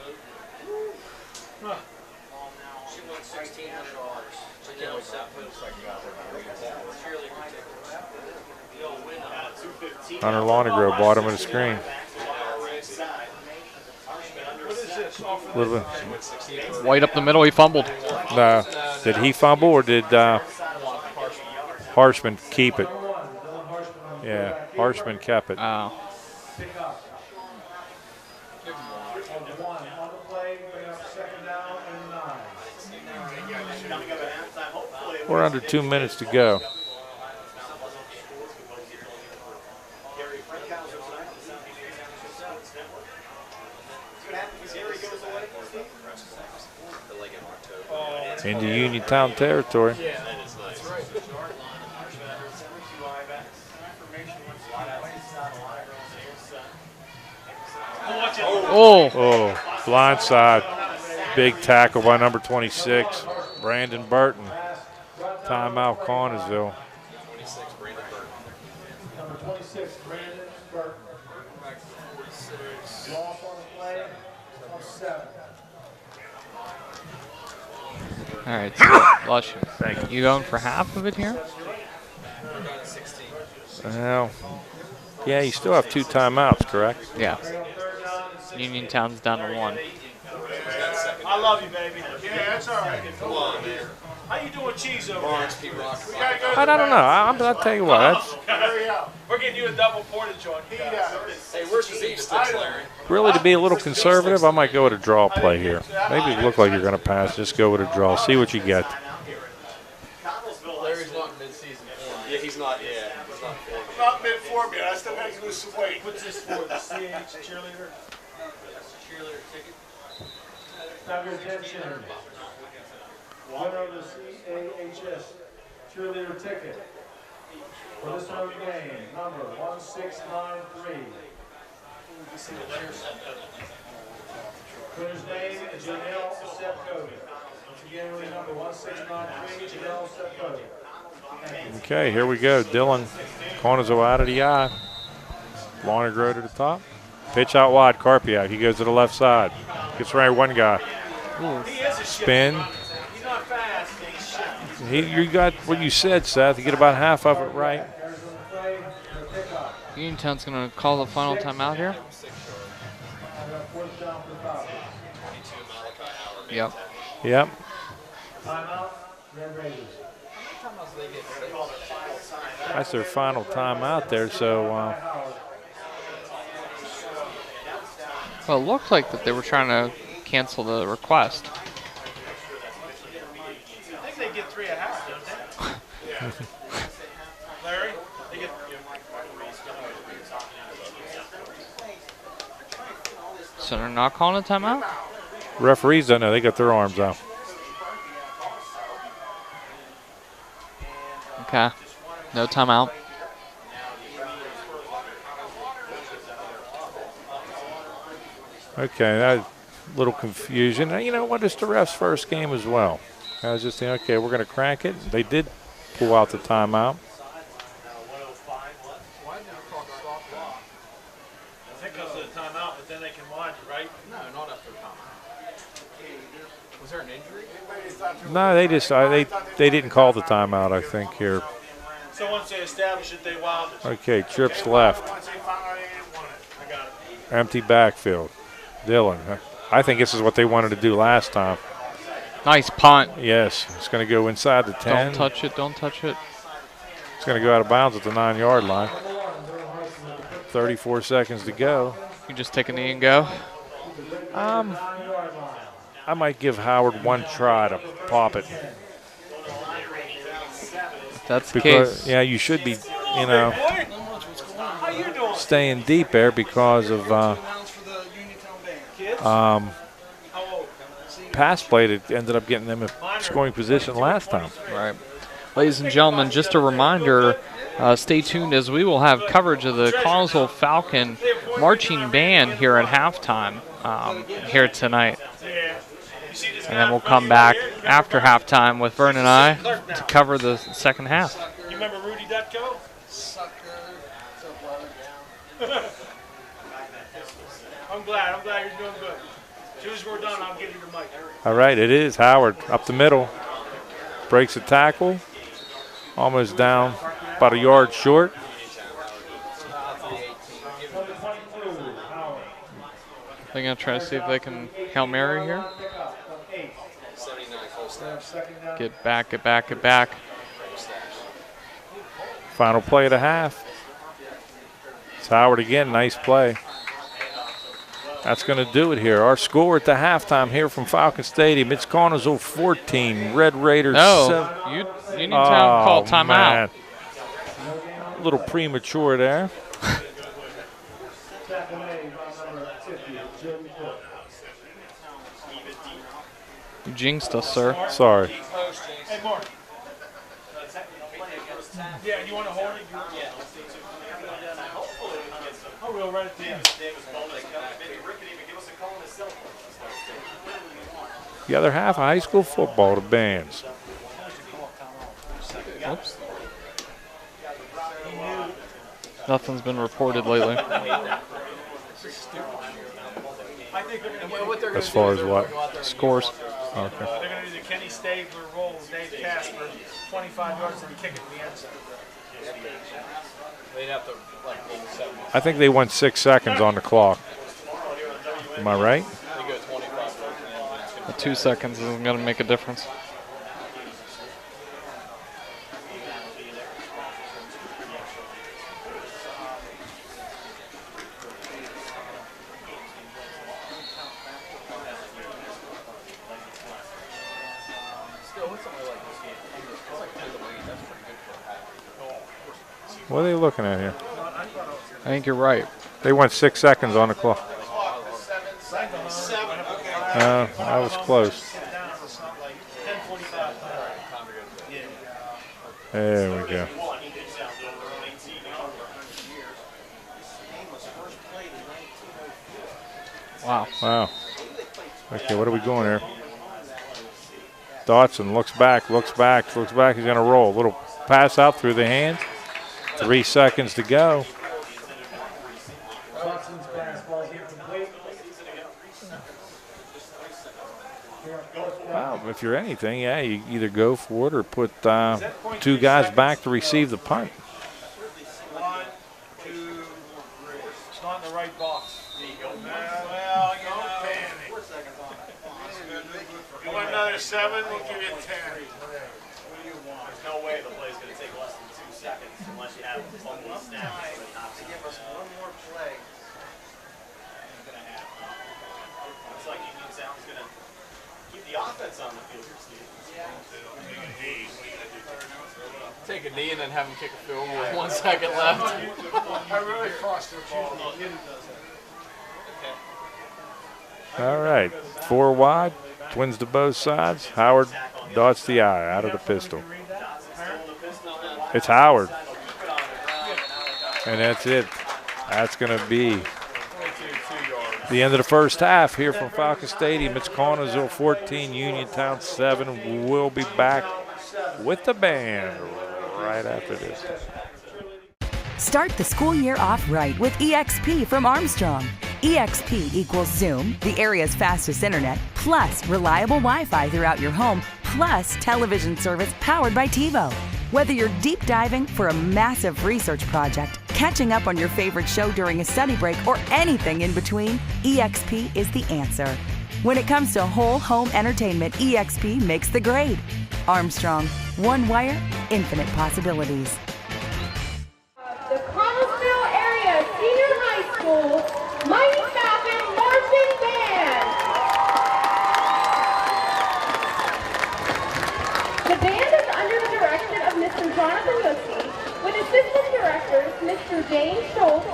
Hunter Lonegro, bottom of the screen. White up the middle, he fumbled. No. Did he fumble or did Harshman keep it? Yeah, Harshman kept it. Oh. We're under 2 minutes to go. Into Uniontown territory. Oh, blind side. Big tackle by number 26, Brandon Burton. Timeout, Connellsville. Number 26, Brandon Burton. Loss on the play on 7. All right, so bless you. Thank you. You going for half of it here? Well, yeah, you still have 2 timeouts, correct? Yeah. Uniontown's down to 1. I love you, baby. Yeah, that's all right. Come on, man. How you doing, cheese over there? I don't know. I'll tell you what. That's We're getting you a double portage joint. Hey, where's the beef sticks, Larry? really, to be a little conservative, I might go with a draw play here. Maybe it look like you're going to pass. Just go with a draw. See what you get. Larry's not mid-season form. Yeah, he's not. Yeah, he's not. I'm not mid-form yet. I still got to lose some weight. What's this for? The CH cheerleader? Cheerleader ticket. Now your attention. Winner of the CAHS cheerleader ticket for this home game, number 1693. Player's name, Janelle Sepkovi. Once again, really number 1693, Janelle Sepkovi. Okay, here we go. Dylan Connellsville out of the eye. Long grow to the top. Pitch out wide, Carpiak. He goes to the left side. Gets right one guy. Spin. He's not fast. You got what you said, Seth. You get about half of it right. Uniontown's going to call the final timeout here. Yep. Yep. That's their final timeout there, so. Well, it looked like that they were trying to cancel the request. I think they get 3 at half, don't they? Larry, they get. So they're not calling a timeout? Referees don't know. They got their arms out. Okay. No timeout. Okay, that a little confusion. Now, you know what? It's the ref's first game as well. I was just thinking, okay, we're going to crank it. They did pull out the timeout. I think because of the timeout, but then they can watch, right? No, not after timeout. Was there an injury? No, they just they didn't call the timeout, I think, here. So once they establish it, they wild it. Okay, trips left. Once they found out they didn't want it, I got it. Empty backfield. Dylan. I think this is what they wanted to do last time. Nice punt. Yes, it's going to go inside the 10. Don't touch it. Don't touch it. It's going to go out of bounds at the 9-yard line. 34 seconds to go. You just take a knee and go. I might give Howard one try to pop it. That's the because, case. Yeah, you should be, you know, staying deep there because of pass play that ended up getting them a scoring position last time. Right. Ladies and gentlemen, just a reminder, stay tuned as we will have coverage of the Connellsville Falcon marching band here at halftime here tonight. And then we'll come back after halftime with Vern and I to cover the second half. You remember Rudy Dutko? I'm glad you're doing good. As soon as we're done, I'll give you the mic. All right, it is Howard up the middle. Breaks a tackle. Almost down, about a yard short. They're going to try to see if they can Hail Mary here. Get back, get back, get back. Final play of the half. It's Howard again, nice play. That's going to do it here. Our score at the halftime here from Falcon Stadium. It's Connellsville 14, Red Raiders 7. Uniontown called timeout. A little premature there. You jinxed us, sir. Sorry. Hey, Mark. Yeah, you want to hold it? Yeah. I will right at the end. The other half of high school football to bands. Oops. Nothing's been reported lately. As far as what? Scores. Okay. They're going to do the Kenny Stabler roll, Dave Casper, 25 yards and kick it in the end zone. They'd have to, like, go 7. I think they went 6 seconds on the clock. Am I right? They go 25. The 2 seconds isn't going to make a difference. What are they looking at here? I think you're right. They went 6 seconds on the clock. That was close. There we go. Wow. Wow. Okay, what are we going here? Dotson looks back. He's going to roll. A little pass out through the hands. 3 seconds to go. Well, if you're anything, yeah, you either go for it or put 2 guys back to receive the punt. 1, 2, 3. It's not in the right box. Well, you know, 4 seconds on it. You want another 7? We'll give you 10. There's no way the play's going to take less than 2 seconds unless you have a fumble snap. To give us one more play. It's like Uniontown's going to keep the offense on the field, Steve. Take a knee and then have him kick a field goal with 1 second left. I really crossed the ball. All right, 4 wide, twins to both sides. Howard dots the I out of the pistol. It's Howard. And that's it. That's going to be the end of the first half here from Falcon Stadium. It's Connellsville 14, Uniontown 7. We'll be back with the band right after this. Start the school year off right with EXP from Armstrong. EXP equals Zoom, the area's fastest internet, plus reliable Wi-Fi throughout your home, plus television service powered by TiVo. Whether you're deep diving for a massive research project, catching up on your favorite show during a study break, or anything in between, EXP is the answer. When it comes to whole home entertainment, EXP makes the grade. Armstrong, one wire, infinite possibilities. The Connellsville area senior high school Mighty Falcon Marching Band. The band is under the direction of Mr. Jonathan Mussey, with assistant directors Mr. James Schultz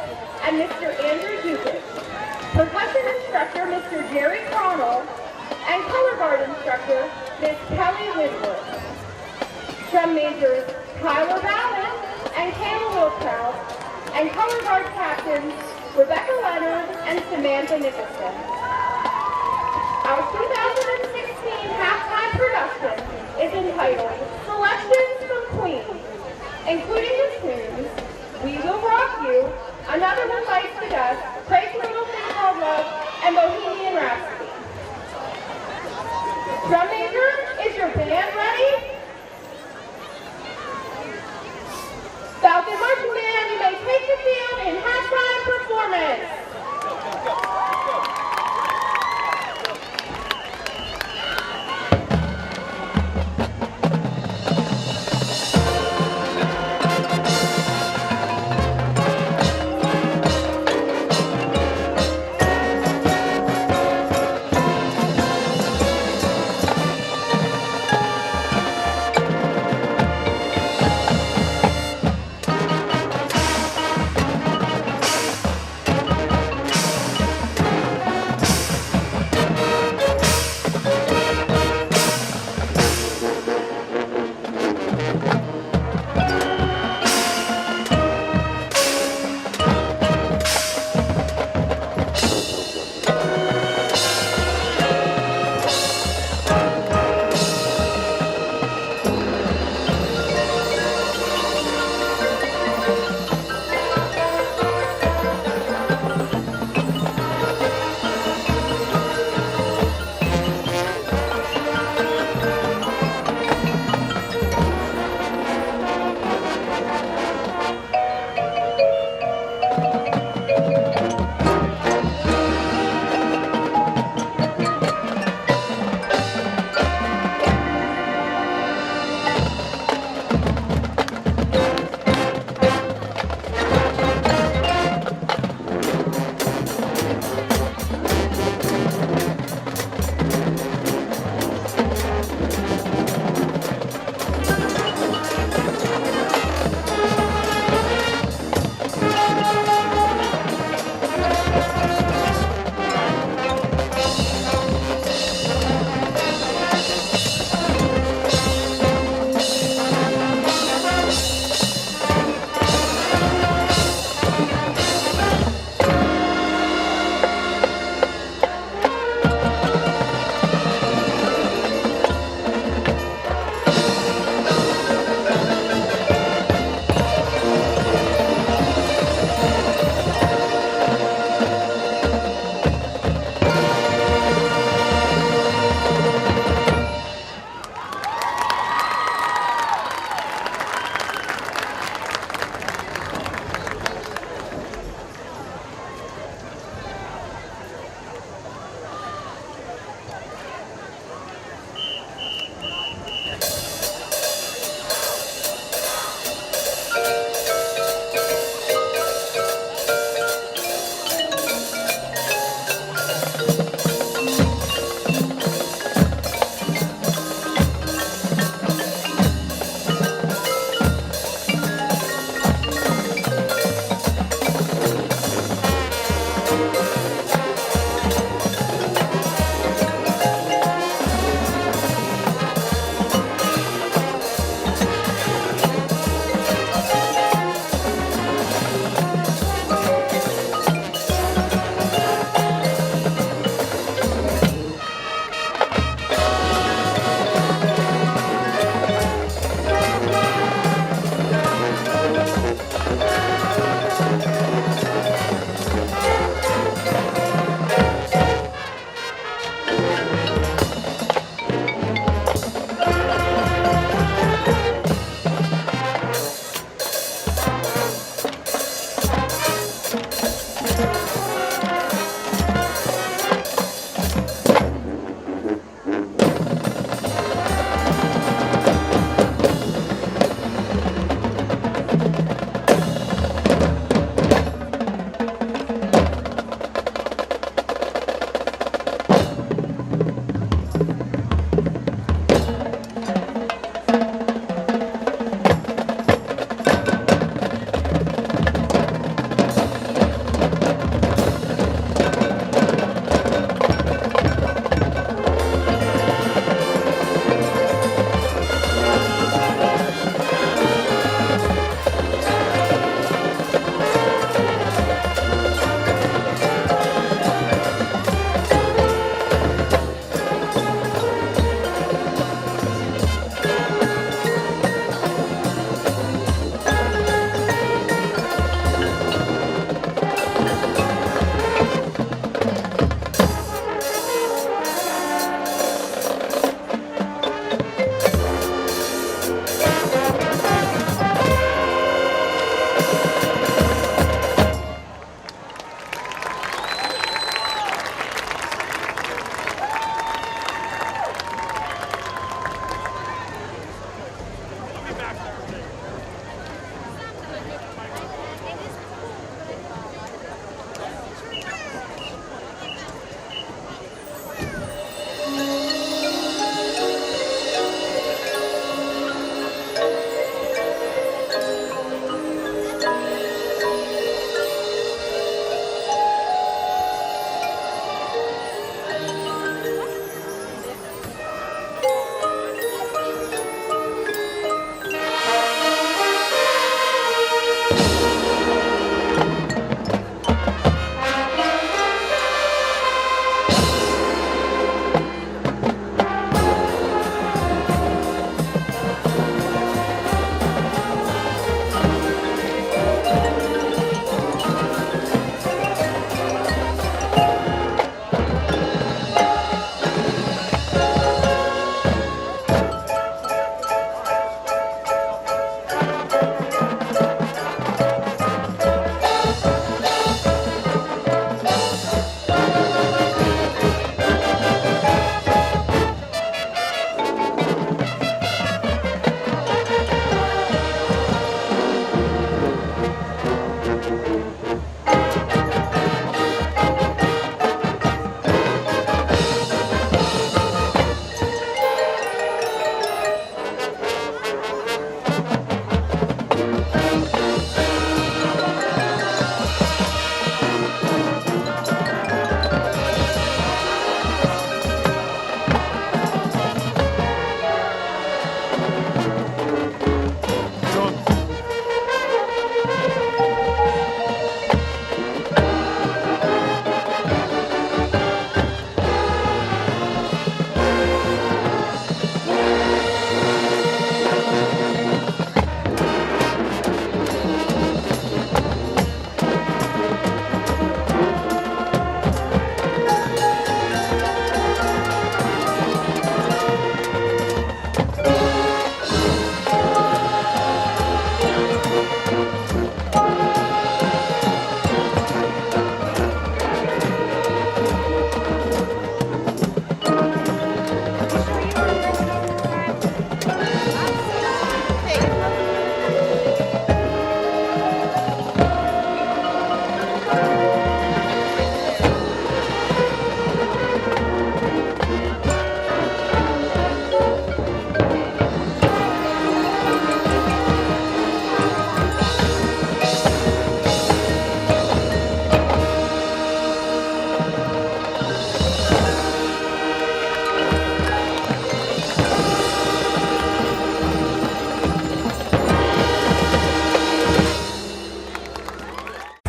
and Mr. Andrew Dukas. Percussion instructor Mr. Jerry Connell, and color guard instructor Miss Kelly Winwood. Drum majors Tyler Ballin and Kayla Wiltrout, and color guard captains Rebecca Leonard and Samantha Nicholson. Our 2016 halftime production is entitled Selections from Queens, including the tunes We Will Rock You, Another One Bites the Dust, Praise the Little Thing Called Love, and Bohemian Rhapsody. Drum major, is your band ready? Falcon Marching Band, you may take the field in halftime performance.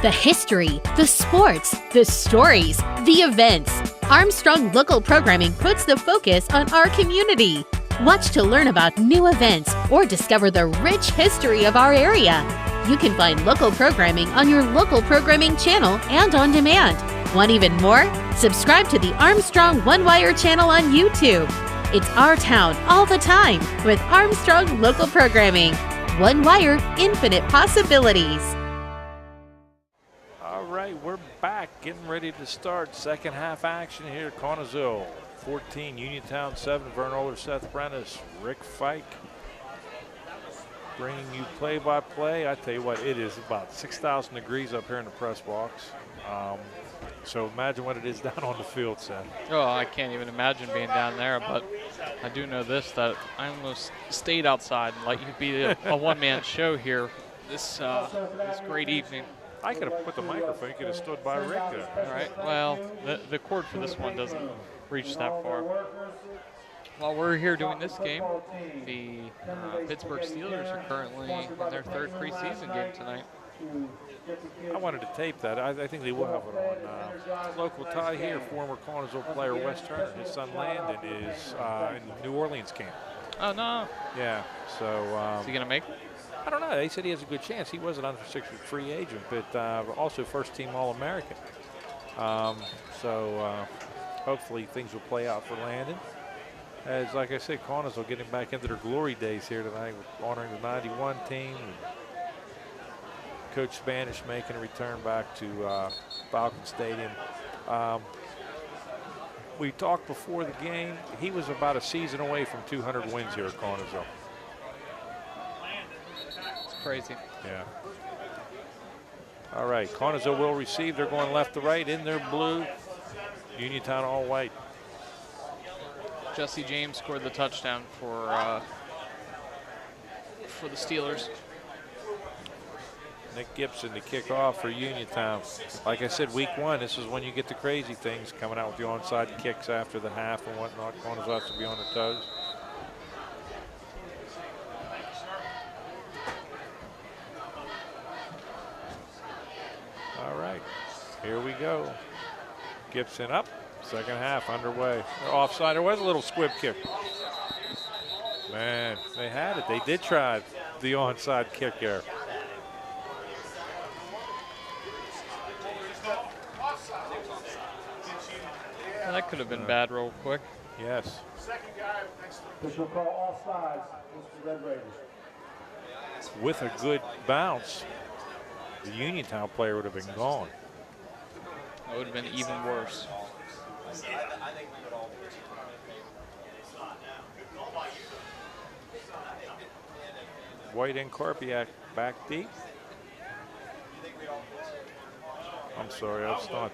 The history, the sports, the stories, the events. Armstrong Local Programming puts the focus on our community. Watch to learn about new events or discover the rich history of our area. You can find local programming on your local programming channel and on demand. Want even more? Subscribe to the Armstrong One Wire channel on YouTube. It's our town all the time with Armstrong Local Programming. One Wire, infinite possibilities. All right, we're back, getting ready to start second half action here at Connellsville. 14, Uniontown 7, Vern Oler, Seth Prentice, Rick Fike. Bringing you play-by-play. I tell you what, it is about 6,000 degrees up here in the press box. So imagine what it is down on the field, Seth. Oh, I can't even imagine being down there, but I do know this, that I almost stayed outside and let you be a one-man show here this great evening. I could have put the microphone, you could have stood by Rick there. All right, well, the cord for this one doesn't reach that far. While we're here doing this game, the Pittsburgh Steelers are currently in their third preseason game tonight. I wanted to tape that. I think they will have it on. Local tie here, former Connellsville player Wes Turner. His son Landon is in the New Orleans camp. Oh, no. Yeah, so. Is he going to make it? I don't know. They said he has a good chance. He was an unrestricted free agent, but also first-team All-American. So hopefully things will play out for Landon. As, like I said, Connellsville getting back into their glory days here tonight, honoring the 91 team. Coach Spanish making a return back to Falcon Stadium. We talked before the game. He was about a season away from 200 wins here at Connellsville. It's crazy. Yeah. All right, Connellsville will receive. They're going left to right in their blue. Uniontown all white. Jesse James scored the touchdown for the Steelers. Nick Gibson to kick off for Uniontown. Like I said, week one, this is when you get the crazy things coming out with the onside kicks after the half and whatnot. Connellsville has to be on their toes. All right, here we go. Gibson up. Second half underway. They're offside. There was a little squib kick. Man, they had it. They did try the onside kick there. Well, that could have been bad real quick. Yes. Second guy next to this will call all sides. The Red Raiders. With a good bounce, the Uniontown player would have been gone. That would have been even worse. White and Korpiak back deep. I'm sorry, that's not.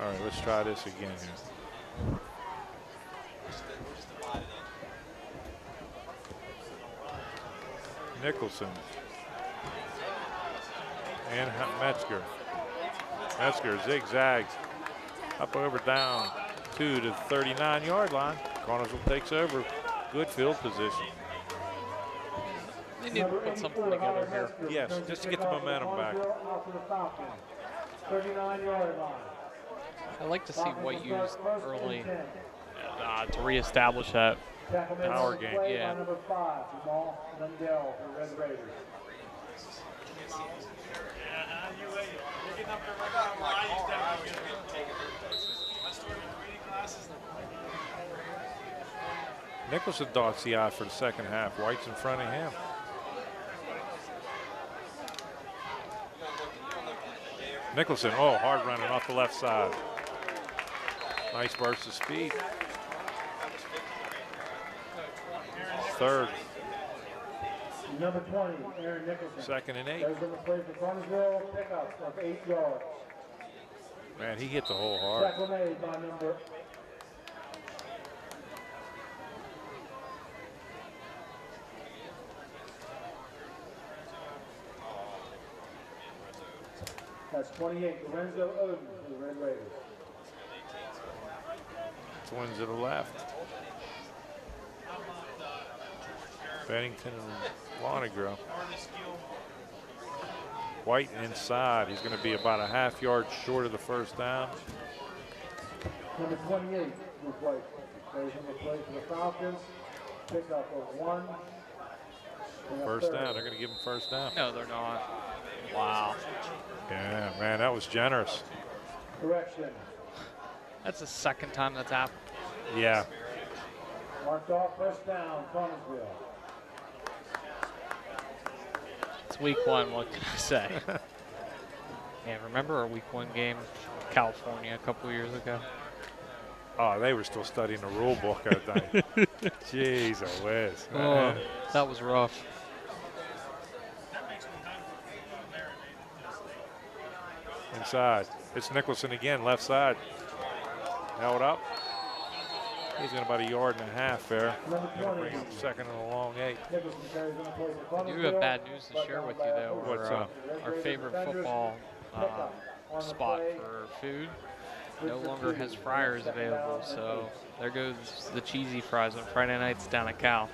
All right, let's try this again here. Nicholson and Metzger. Metzger zigzags up over down to the 39-yard line. Connellsville takes over. Good field position. They need to put something together here. Yes, just to get the momentum back. 39-yard line. I like to see White used early to reestablish that power game. Yeah. Number 5, Jamal Lindell for Red Raiders. Nicholson dots the eye for the second half. White's in front of him. Nicholson, oh, hard running off the left side. Nice burst of speed. Third. Number 20, Aaron Nicholson. Second and 8. There's going to play for Connellsville, pickup of 8 yards. Man, he hit the hole hard. Tackle made by number. That's 28, Lorenzo Oden for the Red Raiders. Twins to the left. Bennington and Lonegro. White inside. He's going to be about a half yard short of the first down. Number 28 was White. Plays in the play for the Falcons. Pickup of 1. First down. They're going to give him first down. No, they're not. Wow. Yeah, man, that was generous. Correction. That's the second time that's happened. Yeah. Marked off first down, Connellsville. It's week 1, what can I say? Yeah, remember our week 1 game in California a couple years ago? Oh, they were still studying the rule book, I think. Jeez, oh, whiz. Oh, that was rough. Inside. It's Nicholson again, left side. Held up. He's in about a yard and a half there. Going to bring him second and a long 8. I do have bad news to share with you, though. What's up? Our favorite football spot for food no longer has fryers available, so there goes the cheesy fries on Friday nights down at Cal.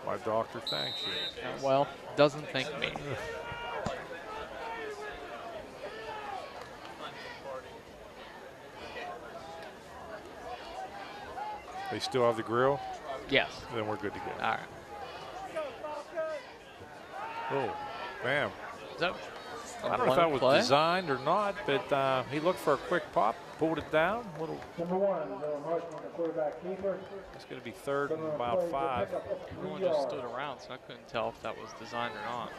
My doctor thanks you. Well, doesn't thank me. They still have the grill? Yes. Then we're good to go. All right. Oh, bam. Is that I don't know if that was designed or not, but he looked for a quick pop, pulled it down. Little. Number 1, the quarterback keeper. It's going to be third and about 5. Everyone just stood around, so I couldn't tell if that was designed or not.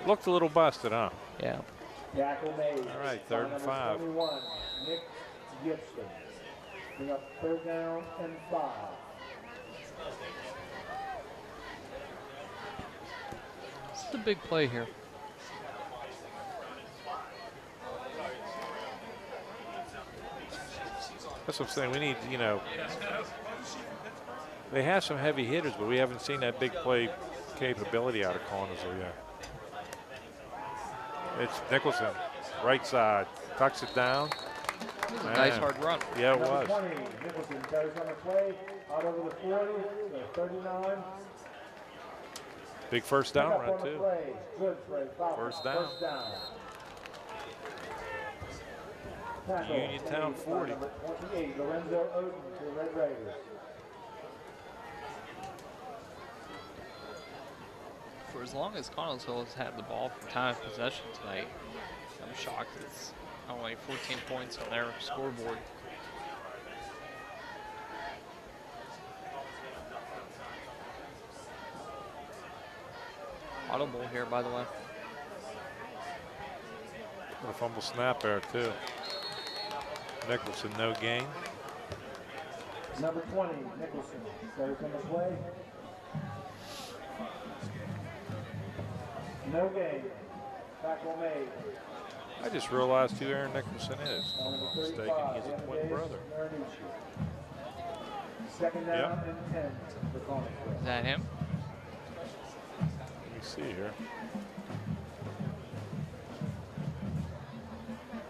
Looked a little busted, huh? Yeah. All right, third and 5. 21, Nick Gibson. Bring up third down and 5. What's the big play here? That's what I'm saying. We need, you know, they have some heavy hitters, but we haven't seen that big play capability out of Connellsville yet. It's Nicholson, right side, tucks it down. It was a nice hard run. Yeah, it was. 20, Nicholson carries on the play, out over the 40, the 39. Big first down run, too. Good play. First down. Uniontown 40. Number 28, Lorenzo Oden to the Red Raiders. For as long as Connellsville has had the ball for time of possession tonight, I'm shocked it's only 14 points on their scoreboard. Audible here, by the way. A fumble snap there, too. Nicholson, no gain. Number 20, Nicholson, carries on the play. No gain. Tackle made. I just realized who Aaron Nicholson is. If I'm not mistaken, he's a twin brother. Second down and 10 for Connellsville. Is that him? Let me see here.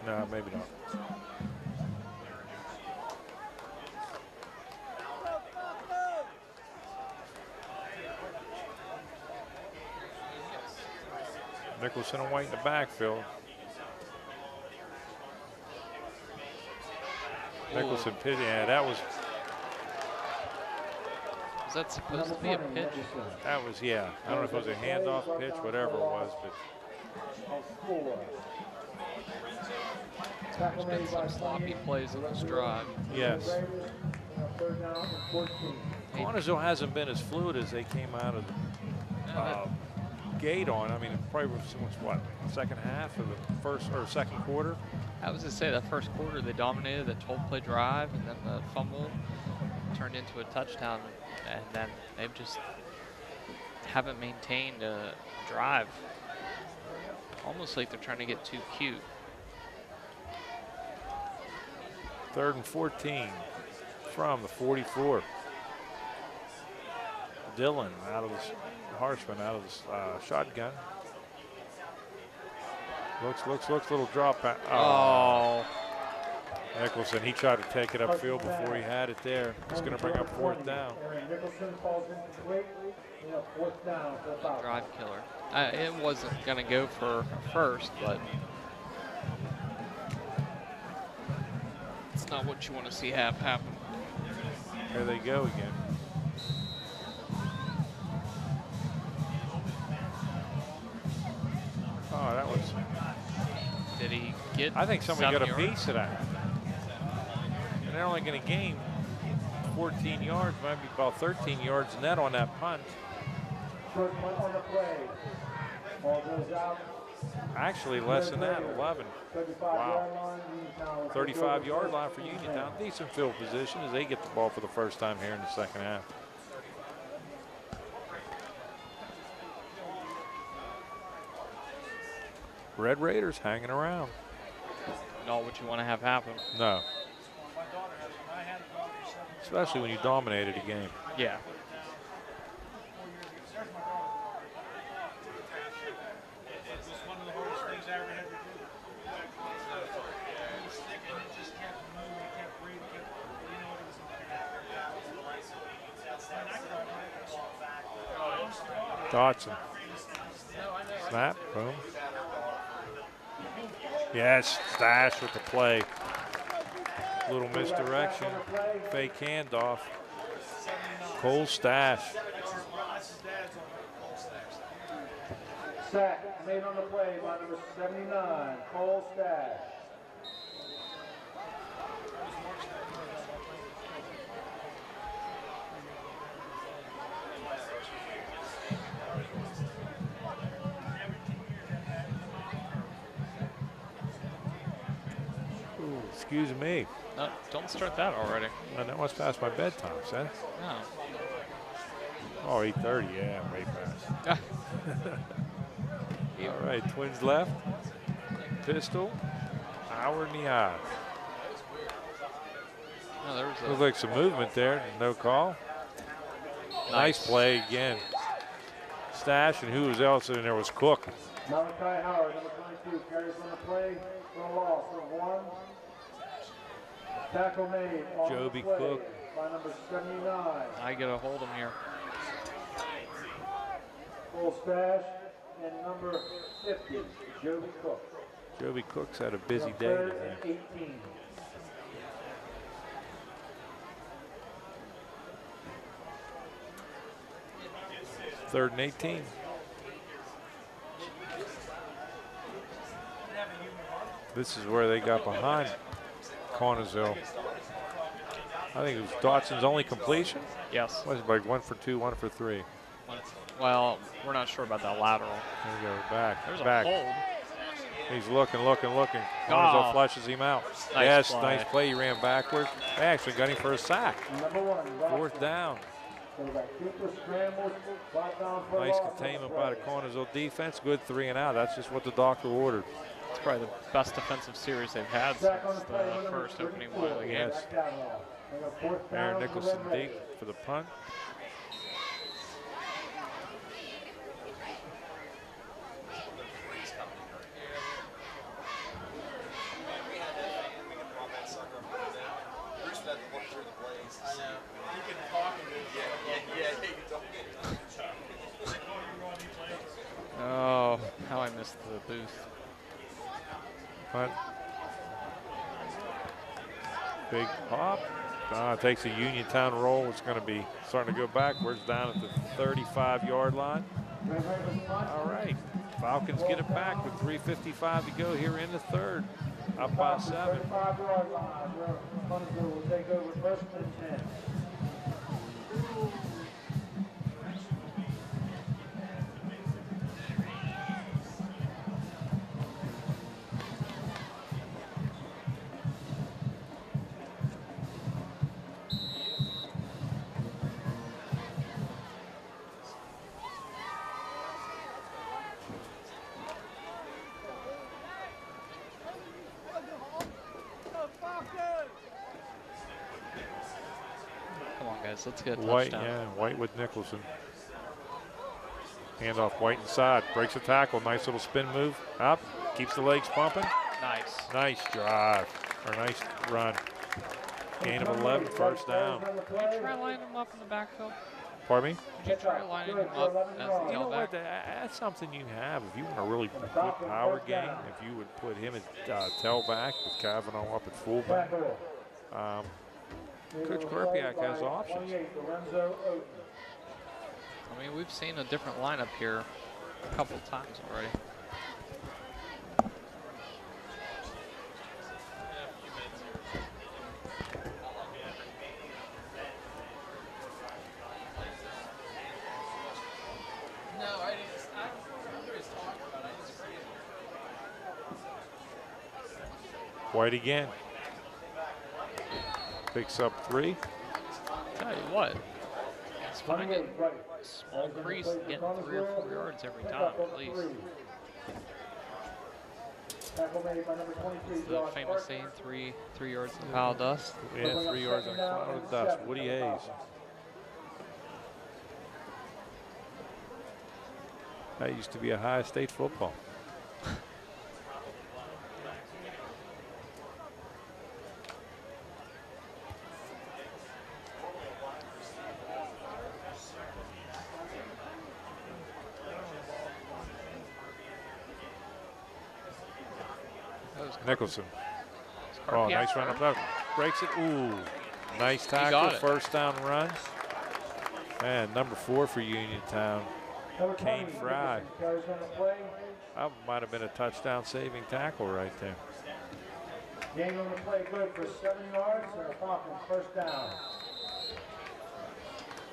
No, maybe not. Nicholson and White in the backfield. Nicholson pitch, yeah, that was. Is that supposed to be a pitch? That was, yeah. I don't know if it was a handoff pitch, whatever it was, but. There's been some sloppy plays in this drive. Yes. Connellsville hasn't been as fluid as they came out of the gate on. I mean, it probably was what, second half of the first or second quarter? I was going to say that first quarter they dominated the 12-play drive, and then the fumble turned into a touchdown, and then they've just haven't maintained a drive. Almost like they're trying to get too cute. Third and 14 from the 44. Dillon out of the Harshman out of the shotgun. Looks, little drop back. Oh. Nicholson, he tried to take it upfield before he had it there. He's going to bring up 4th down. Nicholson falls incomplete. Fourth down for the Falcons. Drive killer. It wasn't going to go for a first, but it's not what you want to see happen. Here they go again. Oh, that was. Did he get? I think somebody got a yards? piece of that. And they're only going to gain 14 yards, maybe about 13 yards net on that punt. Short punt on the play. Ball goes out. Actually, less than that, 11. Wow. 35-yard line for Uniontown. Decent field position as they get the ball for the first time here in the second half. Red Raiders hanging around. Not what you want to have happen. No. Especially when you dominated a game. Yeah. Dotson. Snap, boom. Yes, Stash with the play. Little misdirection, fake handoff. Cole Stash. Sack made on the play by number 79, Cole Stash. Ooh, excuse me. No, don't start that already. And that must pass my bedtime, son. No. Oh, 8:30, yeah, way past. All right, Twins left. Pistol. Hour in the eye. No, there was Looks like some movement there. No call. Nice play again. Stash, and who was else in there was Cook. Malachi Howard, number 22, carries on the play for a loss of 1. Tackle made on Joby the play Cook. by number 79. I get a hold of him here. Full Stash and number 50, Joby Cook. Joby Cook's had a busy day Third today. and 18. Third and 18. This is where they got behind Connellsville. I think it was Dotson's only completion. Yes. Was it like 1 for 2, 1 for 3? Well, we're not sure about that lateral. There we go, back. There's back. a hold. He's looking. Connellsville Oh. flushes him out. Nice yes, play. nice play. He ran backwards. They actually got him for a sack. Number 1, 4th down. So that keeper scrambles, brought down for a Nice loss. containment by the Connellsville defense. Good 3 and out. That's just what the doctor ordered. It's probably the best defensive series they've had since the first opening one of the game. Yes. Aaron Nicholson deep for the punt. Oh, how I missed the booth. Punt. Big pop. Takes a Uniontown roll. It's going to be starting to go backwards down at the 35-yard line. All right. Falcons get it back with 3:55 to go here in the third. Up by 7. 35-yard line. Huntsville will take over first and 10. Come on, guys, let's get a White, touchdown. yeah, White with Nicholson. Handoff White inside, breaks a tackle, nice little spin move, up, keeps the legs pumping. Nice. Nice drive. Or nice run. Gain of 11, first down. Did you try lining him up in the backfield? Pardon me? Did you try lining him up as the You know what? tailback? That's something you have. If you want a really good power game, if you would put him at tailback with Kavanaugh up at fullback, Coach Karpiak has options. I mean, we've seen a different lineup here a couple times already. White again. Picks up 3. Tell you what, it's finding small crease and getting 3 or 4 yards every time at least. It's the famous saying, three yards in a pile of dust. Yeah, 3 yards in a cloud of dust. Woody Hayes. That used to be Ohio State football. Nicholson. Oh, nice run up there. Breaks it. Ooh, nice tackle. First down run. And number 4 for Uniontown, Kane Fry. That might have been a touchdown saving tackle right there. Gain on the play good for 7 yards and a Falcons first down.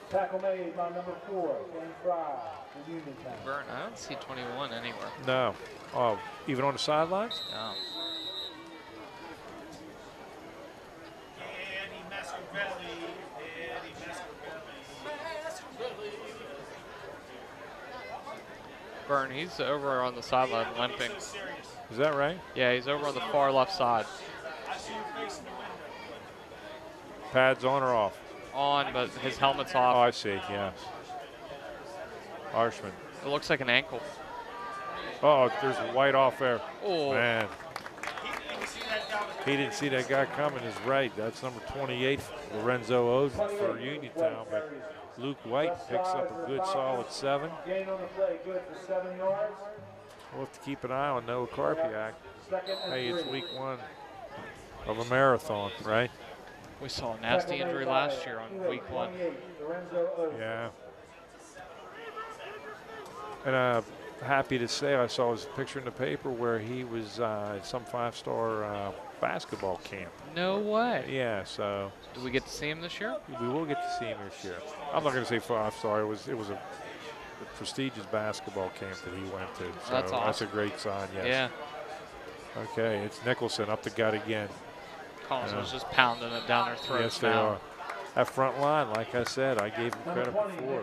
Tackle made by number 4, Kane Fry for Uniontown. Burn, I don't see 21 anywhere. No. Oh, even on the sidelines? No. Burn, he's over on the sideline limping. Is that right? Yeah, he's over on the far left side. Pads on or off? On, but his helmet's off. Oh, I see, yeah. Arshman. It looks like an ankle. Oh, there's a white off there. Oh. Man. He didn't see that guy coming. Is right. That's number 28, Lorenzo Oden for Uniontown. But Luke White picks up a good solid 7. Gain on the play good for 7 yards. We'll have to keep an eye on Noah Karpiak. Hey, it's week 1 of a marathon, right? We saw a nasty injury last year on week 1. Yeah. And happy to say I saw his picture in the paper where he was at some 5-star basketball camp. No way. Yeah, so. Do we get to see him this year? We will get to see him this year. I'm not going to say 5-star. It was a prestigious basketball camp that he went to. So that's awesome. That's a great sign, yes. Yeah. Okay, it's Nicholson up the gut again. Connellsville's just pounding it down their throats. Yes, they are. That front line, like I said, I gave him credit before.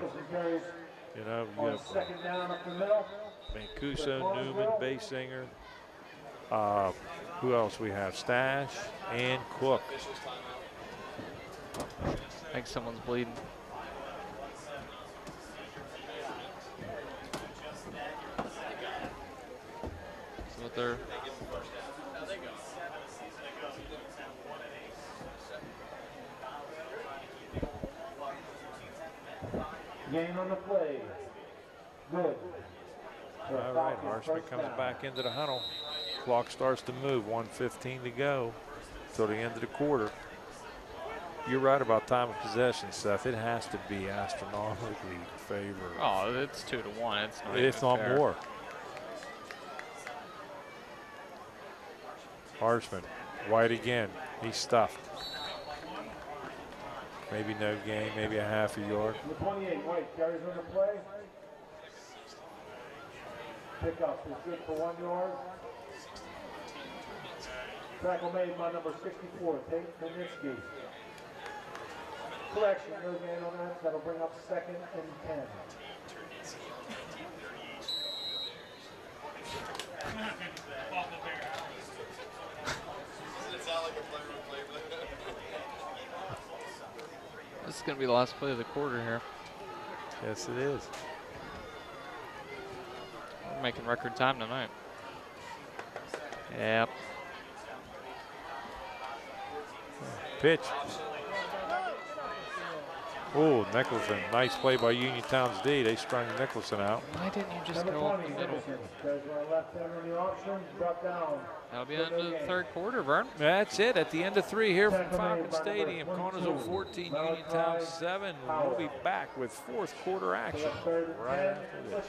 You know, you have second down up the middle. Mancuso, Newman, Basinger. Who else we have? Stash and Cook. I think someone's bleeding. So what they're gain on the play. Good. All right, Harshman comes back into the huddle. Clock starts to move, 1:15 to go till the end of the quarter. You're right about time of possession, Seth. It has to be astronomically in favor. Oh, it's 2-1. It's not if even not fair. more. Harshman, White again. He's stuffed. Maybe no gain, maybe a half a yard. The 28, White carries on the play. Pickup is good for 1 yard. Tackle made by number 64, Tate Konitsky. Correction, no gain on that. That'll bring up 2nd and 10. This is going to be the last play of the quarter here. Yes, it is. We're making record time tonight. Yep. Pitch. Oh, Nicholson. Nice play by Uniontown's D. They strung Nicholson out. Why didn't you just go up the middle? That'll be the end of the third quarter, Vern. That's it. At the end of 3 here from Falcon Stadium. Connellsville 14, Uniontown 7. We'll be back with fourth quarter action right after this.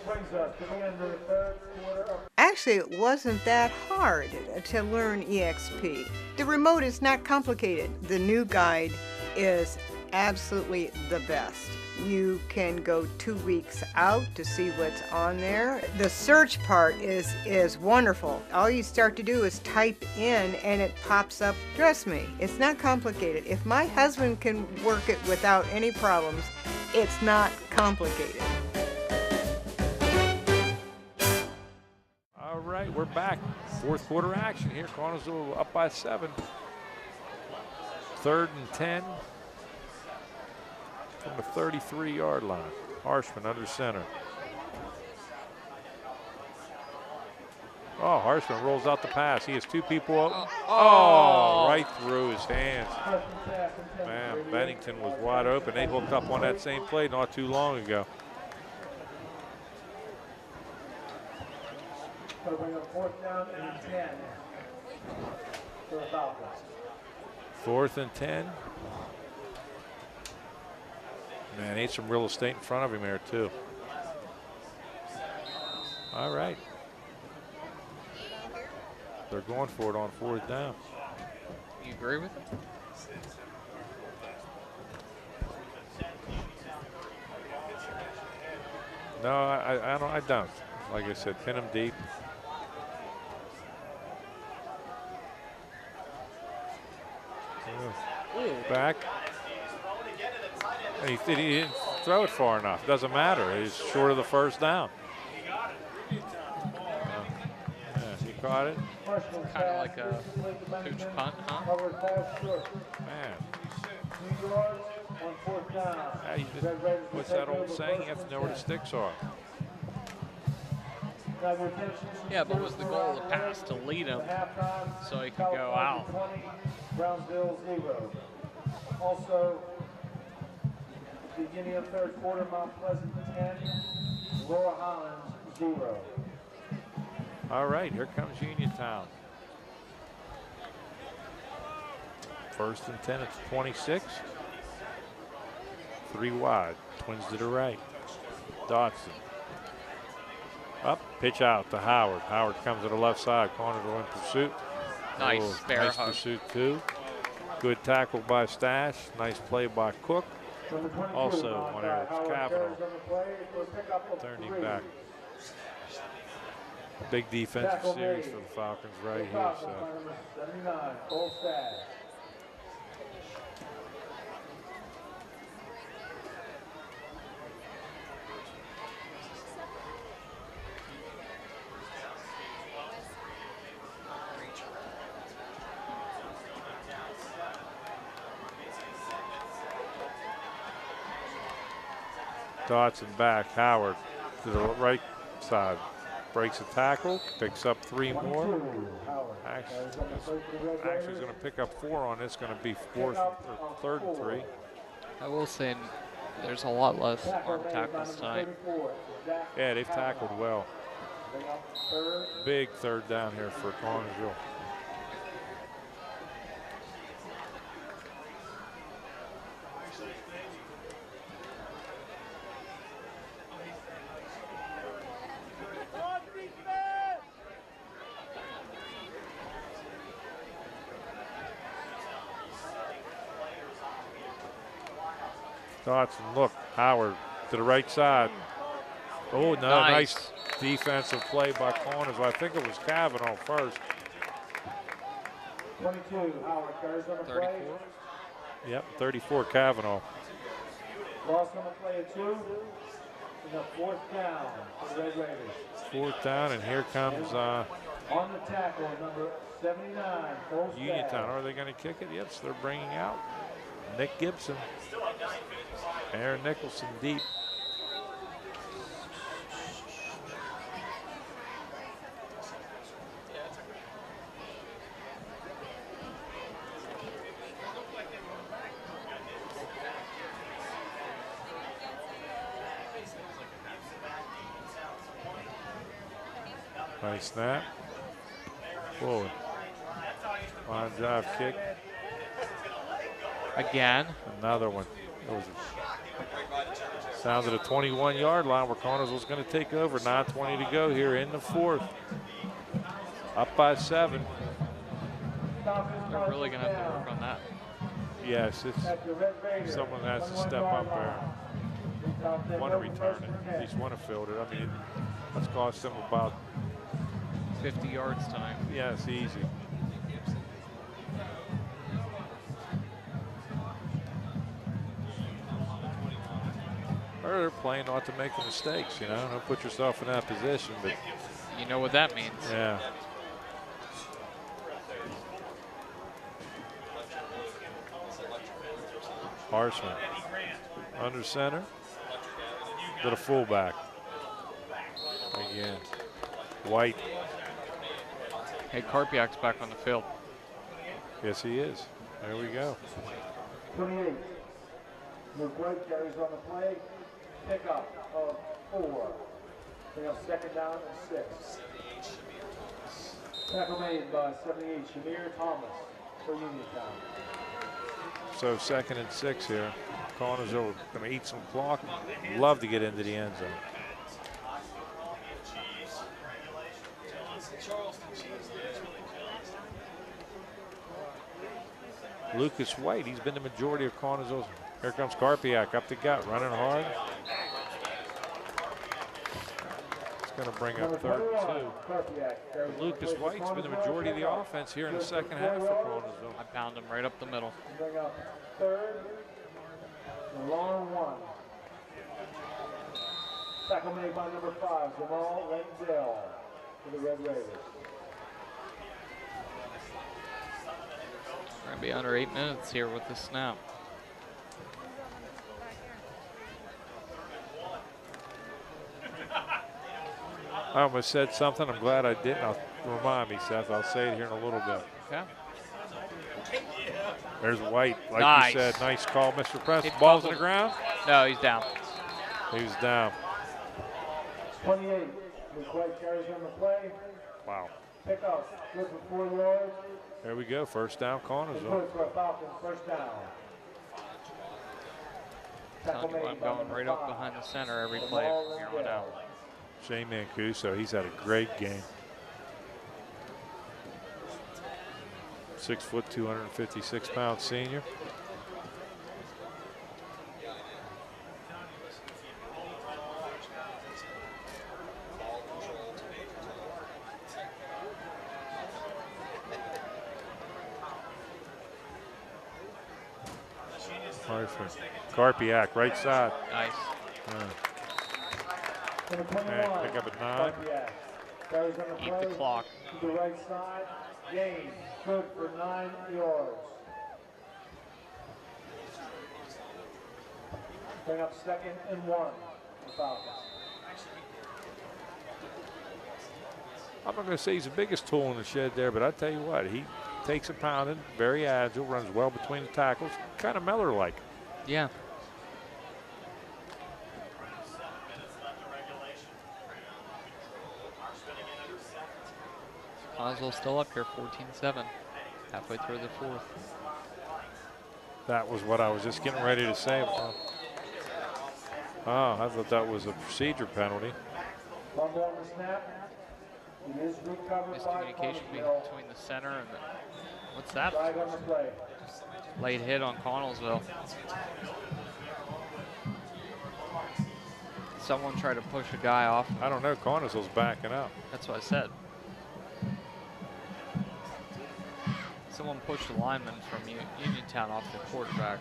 Actually, it wasn't that hard to learn EXP. The remote is not complicated. The new guide is absolutely the best. You can go 2 weeks out to see what's on there. The search part is wonderful. All you start to do is type in and it pops up. Trust me, it's not complicated. If my husband can work it without any problems, it's not complicated. All right, we're back. Fourth quarter action here. Connellsville up by 7. 3rd and 10 from the 33-yard line. Harshman under center. Oh, Harshman rolls out the pass. He has 2 people open. Oh, right through his hands. Man, Bennington was wide open. They hooked up on that same play not too long ago. So bring up 4th down and 10 for the Falcons. 4th and 10. Man, needs some real estate in front of him there, too. All right. They're going for it on 4th down. You agree with it? No, I don't. Like I said, pin him deep. Back. He didn't throw it far enough. Doesn't matter. He's short of the 1st down. Yeah, he caught it. Kind of like a pooch punt, huh? Man. What's that old saying? You have to know where the sticks are. Yeah, but was the goal of the pass to lead him so he could go out? Brownsville 0. Also, beginning of 3rd quarter, Mount Pleasant 10, Laura Highlands 0. All right, here comes Uniontown. 1st and 10, it's 26. 3 wide, Twins to the right. Dotson. Up, pitch out to Howard. Howard comes to the left side, Connellsville in pursuit. Nice, bear nice hug. pursuit too. Good tackle by Stash. Nice play by Cook. Also on there, it's Kavanaugh. Turned him back. Big defensive series for the Falcons right here. So. Dotson back, Howard to the right side. Breaks a tackle, picks up 3 more. Actually is going to pick up 4 on this, going to be 3rd and 3. I will say there's a lot less arm tackles tonight. Yeah, they've tackled well. Big 3rd down here for Connellsville. Dotson, look, Howard to the right side. Oh, no, nice defensive play by Connellsville. I think it was Kavanaugh first. 22, Howard carries on the play. 34. Yep, 34, Kavanaugh. Lost on the play of 2. And the 4th down for the Red Raiders. 4th down, and here comes on the tackle, number 79, Uniontown. Are they going to kick it? Yes, they're bringing out Nick Gibson. Aaron Nicholson deep. Nice snap. Forward. Line drive kick. Again. Another one. That was sounded a 21-yard line where Connellsville's going to take over. 9:20 to go here in the fourth. Up by 7. They're really going to have to work on that. Yes, it's someone has to step up there. Want to return it. At least want to field it. I mean, that's cost them about 50 yards tonight. Yes, easy. Or they're playing not to make the mistakes, you know. Don't put yourself in that position, but you know what that means. Yeah. Harshman under center to the fullback. Again, White. Hey, Karpiak's back on the field. Yes, he is. There we go. 28. Luke White carries on the play. Pickup of 4. Bring up second down and 6. Tackle made by 78, Shamir Thomas for Uniontown. So 2nd and 6 here. Connellsville going to eat some clock. Love to get into the end zone. Lucas White, he's been the majority of Connellsville's. Here comes Karpiak up the gut, running hard. It's going to bring up 3rd and 2. Lucas White's been the majority of the offense here in the second half for Connellsville. I pound him right up the middle. Bring up 3rd and long 1. Tackle made by number 5, Jamal Lenzel for the Red Raiders. We're going to be under 8 minutes here with the snap. I almost said something. I'm glad I didn't. Remind me, Seth. I'll say it here in a little bit. Okay. There's White, like nice. you said. Nice call, Mr. Preston. Ball's on the ground? No, he's down. He was down. 28. Luke White carries on the play. Wow. Pick up. Good for 4 yards. There we go. First down, Connellsville. Good for a Falcons first down. Telling you what, I'm going right up behind the center every play from here on out. Shane Mancuso, he's had a great game. 6 foot, 256 pound senior. Karpiak, right side. Nice. Pick up at 9. Eat the clock. To the right side. Gain. Good for 9 yards. Bring up 2nd and 1 for Falcons. I'm not going to say he's the biggest tool in the shed there, but I tell you what, he takes a pounding, very agile, runs well between the tackles, kind of Miller-like. Yeah. Connellsville still up here, 14-7, halfway through the 4th. That was what I was just getting ready to say. Oh, I thought that was a procedure penalty. Fumble on the snap. It is recovered by Miscommunication between the center and the, what's that? Flag on the play. Late hit on Connellsville. Someone tried to push a guy off. I don't know, Connellsville's backing up. That's what I said. Someone pushed a lineman from Uniontown off the quarterback.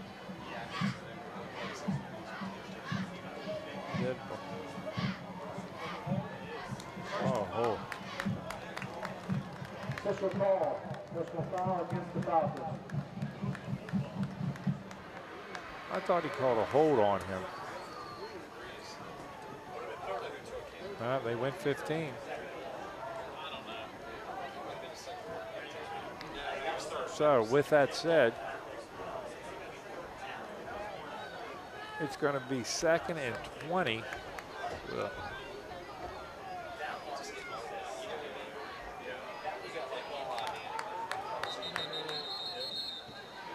Oh. Official call. Personal foul against the Falcons. I thought he called a hold on him. They went 15. So with that said, it's going to be 2nd and 20.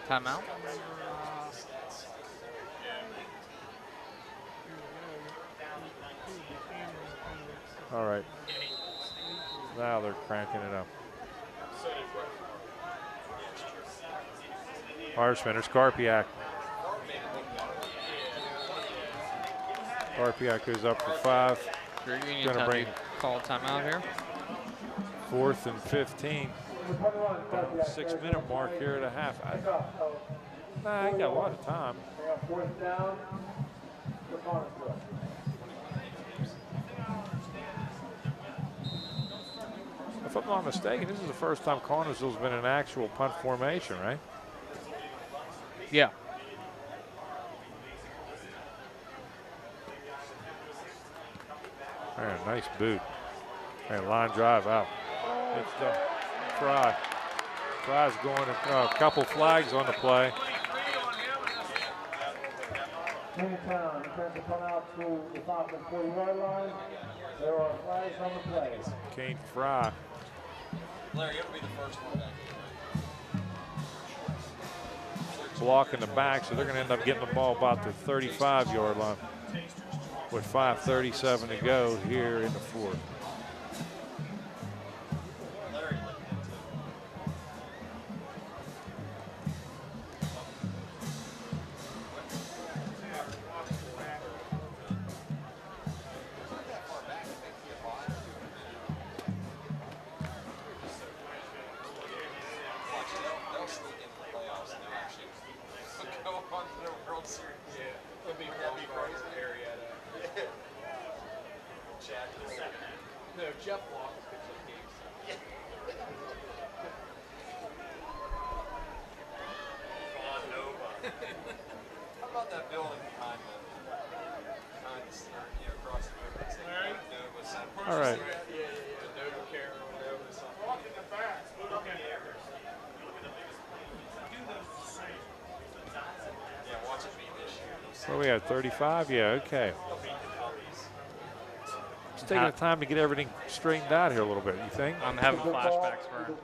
Timeout. All right. Now they're cranking it up. Harshman, Karpiak. Karpiak goes up for 5. Uniontown bring call timeout here. 4th and 15. 6-minute mark here at a half. Nah, he got a lot of time. 4th down for Connellsville. If I'm not mistaken, this is the first time Connellsville's been in an actual punt formation, right? Yeah. There, nice boot. And line drive out. It's done. Fry. Fry's going a couple flags on the play. Uniontown intends to come out to the top of the 40-yard line. There are flags on the play. Kane Fry. Larry, you'll be the first one back. Block in the back, so they're going to end up getting the ball about the 35-yard line with 5:37 to go here in the 4th. All right. What we had, 35? Yeah, okay. It's taking the time to get everything straightened out here a little bit, you think? I'm having flashbacks for him.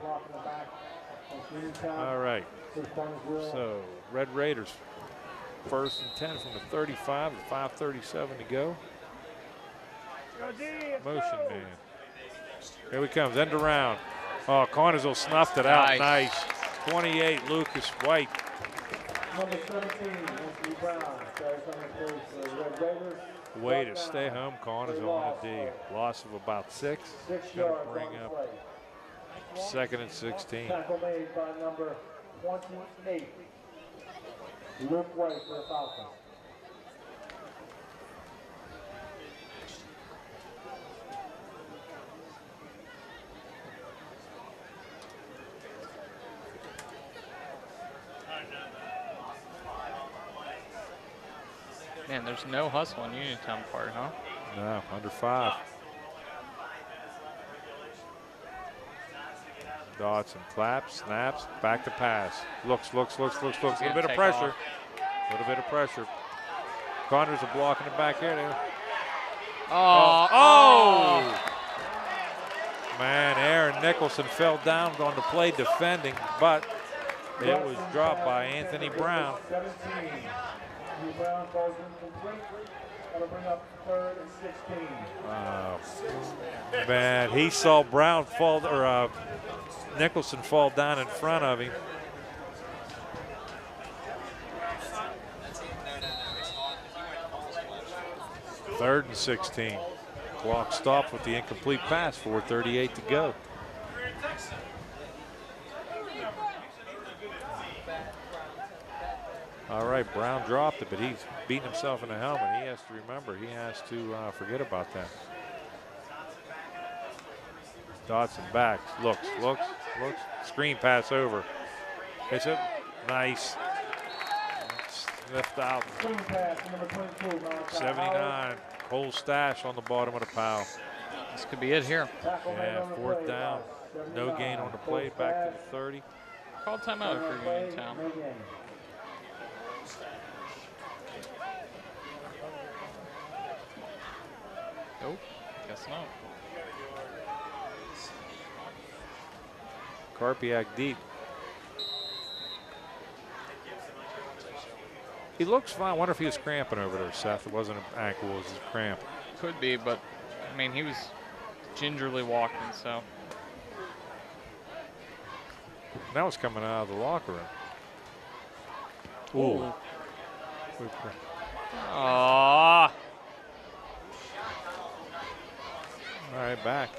All right. So, Red Raiders, 1st and 10 from the 35 with 5:37 to go. Motion man. Here he comes, end around. Oh, Connellsville snuffed it out. Nice. 28, Lucas White. Number 17, Anthony Brown. Carries on the play for the Red Raiders. Way to stay home, Connellsville on a D. Loss of about 6. 6 Going yards to bring on the up play. 2nd and 16. Tackle made by number 28, Luke White for the Falcons. Man, there's no hustle on Uniontown part, huh? No, under 5. Dodson claps, snaps, back to pass. Looks. A little bit of pressure. A little bit of pressure. Connors are blocking it back here. Oh! Man, Aaron Nicholson fell down on the play defending, but it was dropped by Anthony Brown. 17. Brown falls incomplete. That'll bring up 3rd and 16. Man, he saw Brown fall, or Nicholson fall down in front of him. Third and 16. Clock stopped with the incomplete pass. 4:38 to go. All right, Brown dropped it, but he's beating himself in the helmet. He has to remember, he has to forget about that. Dodson back, looks. Screen pass over. It's it. Nice. Sniffed out. 79. Cole Stash on the bottom of the pile. This could be it here. Yeah, 4th down. No gain on the play. Back to the 30. Call timeout for Uniontown. Nope, guess not. Karpiak deep. He looks fine. I wonder if he was cramping over there, Seth. It wasn't an ankle, it was a cramp. Could be, but I mean, he was gingerly walking, so. That was coming out of the locker room. Ooh. Ah. All right, back.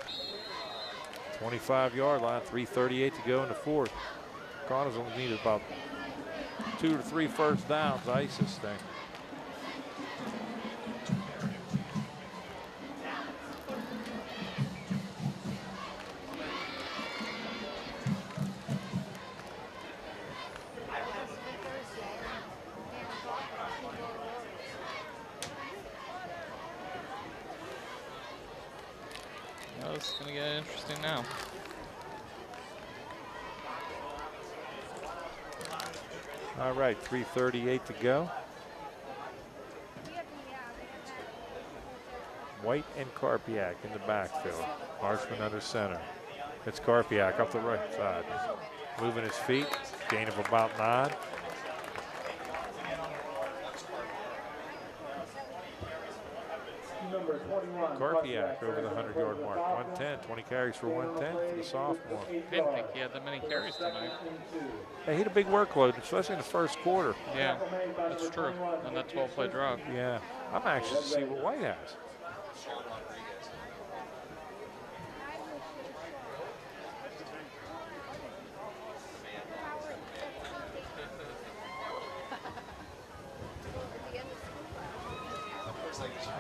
25-yard line, 3:38 to go in the fourth. Connors only needed about 2 to 3 first downs to ice this thing. Well, it's going to get interesting now. All right, 3:38 to go. White and Karpiak in the backfield. Marshman under center. It's Karpiak up the right side. Moving his feet, gain of about 9. Karpiak over the 100-yard mark. 110, 20 carries for 110 for the sophomore. I didn't think he had that many carries tonight. Hey, he had a big workload, especially in the first quarter. Yeah, that's true. On that 12-play drive. Yeah, I'm anxious to see what White has.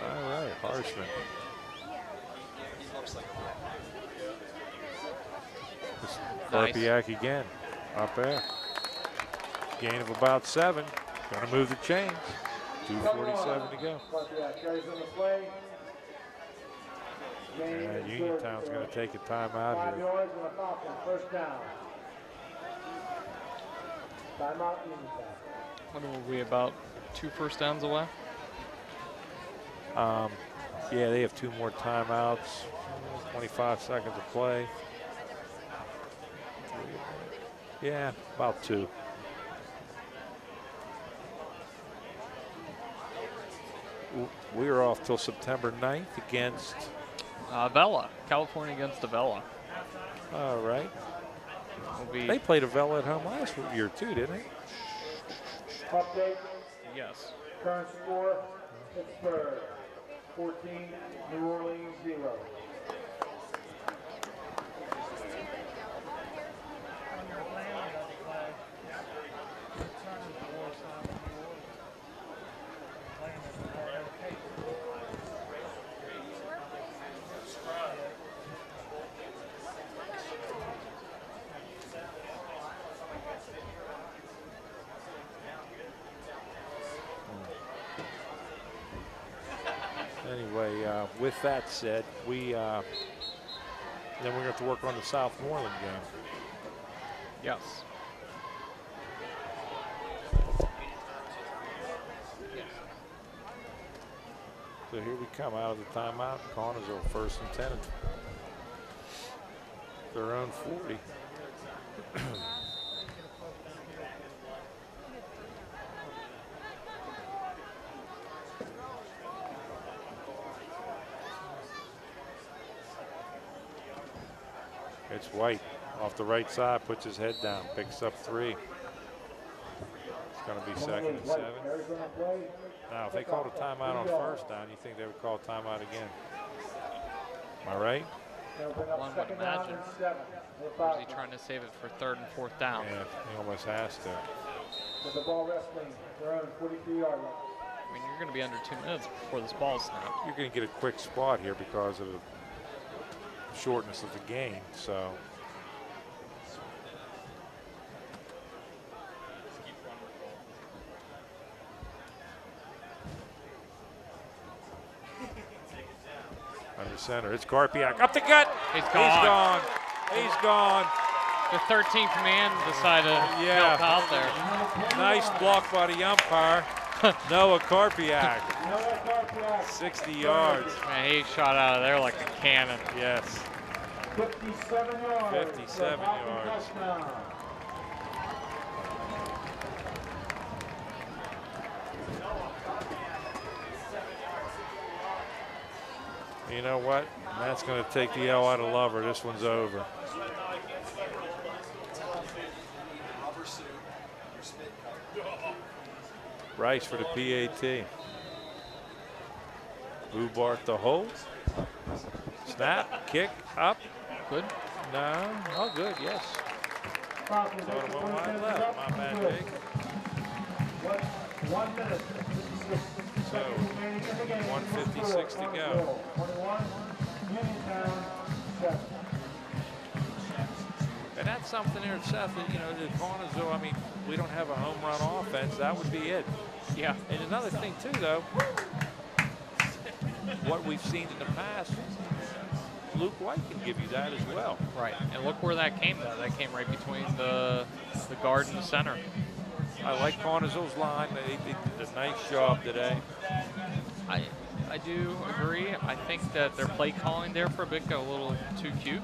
All right, Harshman. Karpiak again, up there. Gain of about 7. Going to move the chains. 2:47 to go. Uniontown's going to take a timeout here. What will we about 2 first downs away? Yeah, they have 2 more timeouts. 25 seconds of play. Yeah, about 2. We are off till September 9th against Avella. California against Avella. All right. They played Avella at home last year too, didn't they? Update. Yes. Current score, Pittsburgh 14, New Orleans 0. Anyway, with that said, then we're going to have to work on the Southmoreland game. Yes. So here we come out of the timeout. Connellsville first and 10. Their own 40. It's White off the right side, puts his head down, picks up 3. It's going to be 2nd and 7. Now, if they called a timeout on first down, you think they would call a timeout again? Am I right? One would imagine. Or is he trying to save it for 3rd and 4th down? Yeah, he almost has to. With the ball wrestling, their own 43-yard line. I mean, you're going to be under 2 minutes before this ball snapped. You're going to get a quick spot here because of the shortness of the game, so. Under center, it's Karpiak up the gut. He's gone. He's gone. The 13th man decided to help out there. Nice block by the umpire. Noah Karpiak. 60 yards. Man, he shot out of there like a cannon. Yes. 57 yards. 57 yards. know what? That's going to take the L out of Lover. This one's over. Rice for the PAT. Bubart the hold. Snap, kick, up. Good. No, oh good, yes. Thought it went wide left, my bad, Jake. 1 minute. So, 1:56 to go. 21, Uniontown, 7. And that's something there, Seth, that, you know, the Connellsville, I mean, we don't have a home run offense. That would be it. Yeah. And another thing, too, though, what we've seen in the past, Luke White can give you that as well. Right. And look where that came, though. That came right between the guard and the center. I like Connellsville's line. They did a nice job today. I do agree. I think that their play calling there for a bit got a little too cute.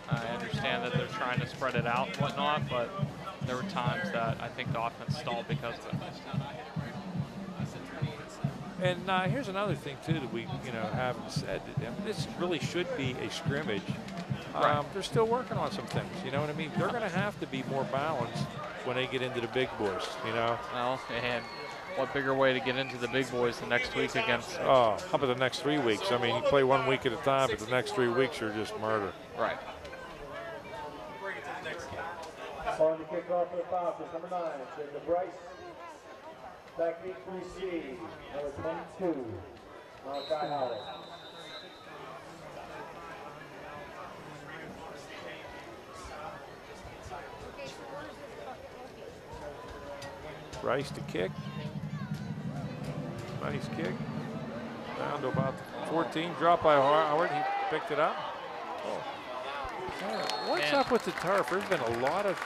I understand that they're trying to spread it out and whatnot, but there were times that I think the offense stalled because of it. And here's another thing too that we, you know, haven't said. I mean, this really should be a scrimmage. Right. They're still working on some things. You know what I mean? They're going to have to be more balanced when they get into the big boys. You know. Well, and what bigger way to get into the big boys the next week against? Oh, how about the next 3 weeks? I mean, you play 1 week at a time, but the next 3 weeks are just murder. Right. On the kickoff for the Falcons, number 9, Jacob Bryce. Technique 3C, number 22, Malachi Howard. Rice to kick. Nice kick. Down to about 14. Drop by Howard. He picked it up. Oh. Yeah, what's up with the turf? There's been a lot of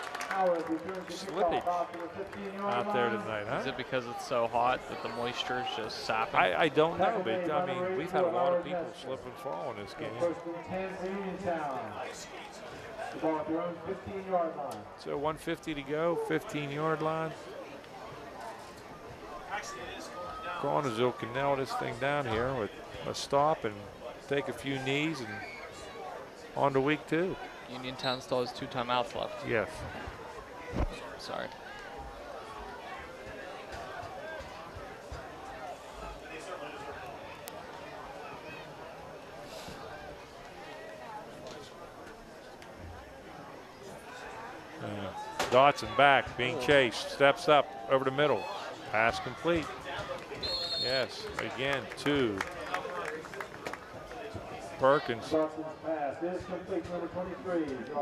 slippage out there tonight, huh? Is it because it's so hot that the moisture is just sapping? I don't know, but I mean, we've had a lot of people slip and fall in this game. First and 10 for Uniontown. The ball at their own 15-yard line. So 150 to go, 15-yard line. Connellsville can nail this thing down here with a stop and take a few knees and on to week 2. Uniontown still has 2 timeouts left. Yes. Sorry. Dotson back, being chased, steps up over the middle. Pass complete. Yes, again, 2. Perkins. Dotson's pass is complete, number 23.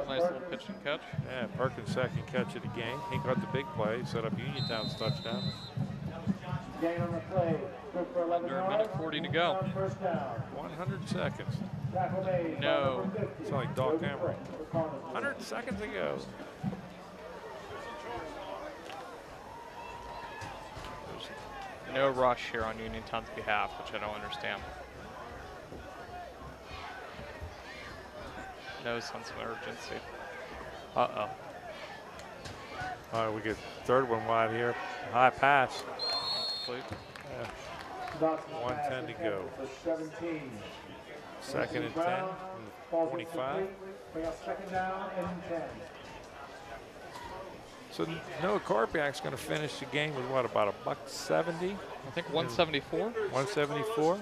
Nice little pitch and catch. Yeah, Perkins' second catch of the game. He got the big play, set up Uniontown's touchdown. Gain on the play. Good for 11 Under a minute 40 to go. First down. 100 seconds. Tackle made. No. It's like Doc Emery. 100 seconds to go. There's no rush here on Uniontown's behalf, which I don't understand. No sense of urgency. Uh-oh. All right, we get third one wide here. High pass. Complete. Yeah. 1:10 to go. 17. Second and 10 from the 25. We got second down and 10. So Noah Karpiak's going to finish the game with what, about $170? I think 174. 174.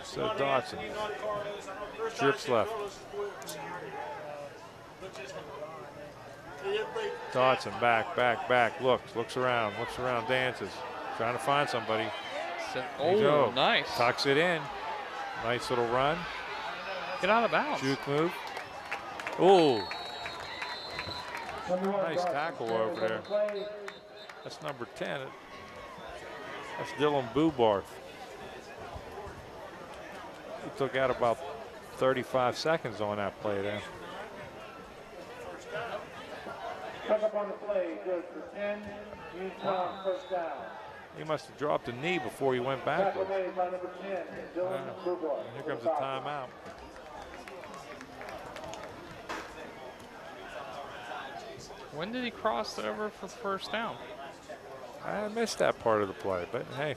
So Dotson, trips left. Dotson back, looks around, dances, trying to find somebody. Oh, nice. Tucks it in. Nice little run. Get out of bounds. Juke move. Oh. Nice tackle over there. That's number 10. That's Dylan Bubarth. He took out about 35 seconds on that play there. Pick up on the play, good for 10. Uniontown, first down. He must have dropped a knee before he went backwards. Tackle made by number 10, Dylan Bubarth. Here comes the timeout. When did he cross over for first down? I missed that part of the play, but hey.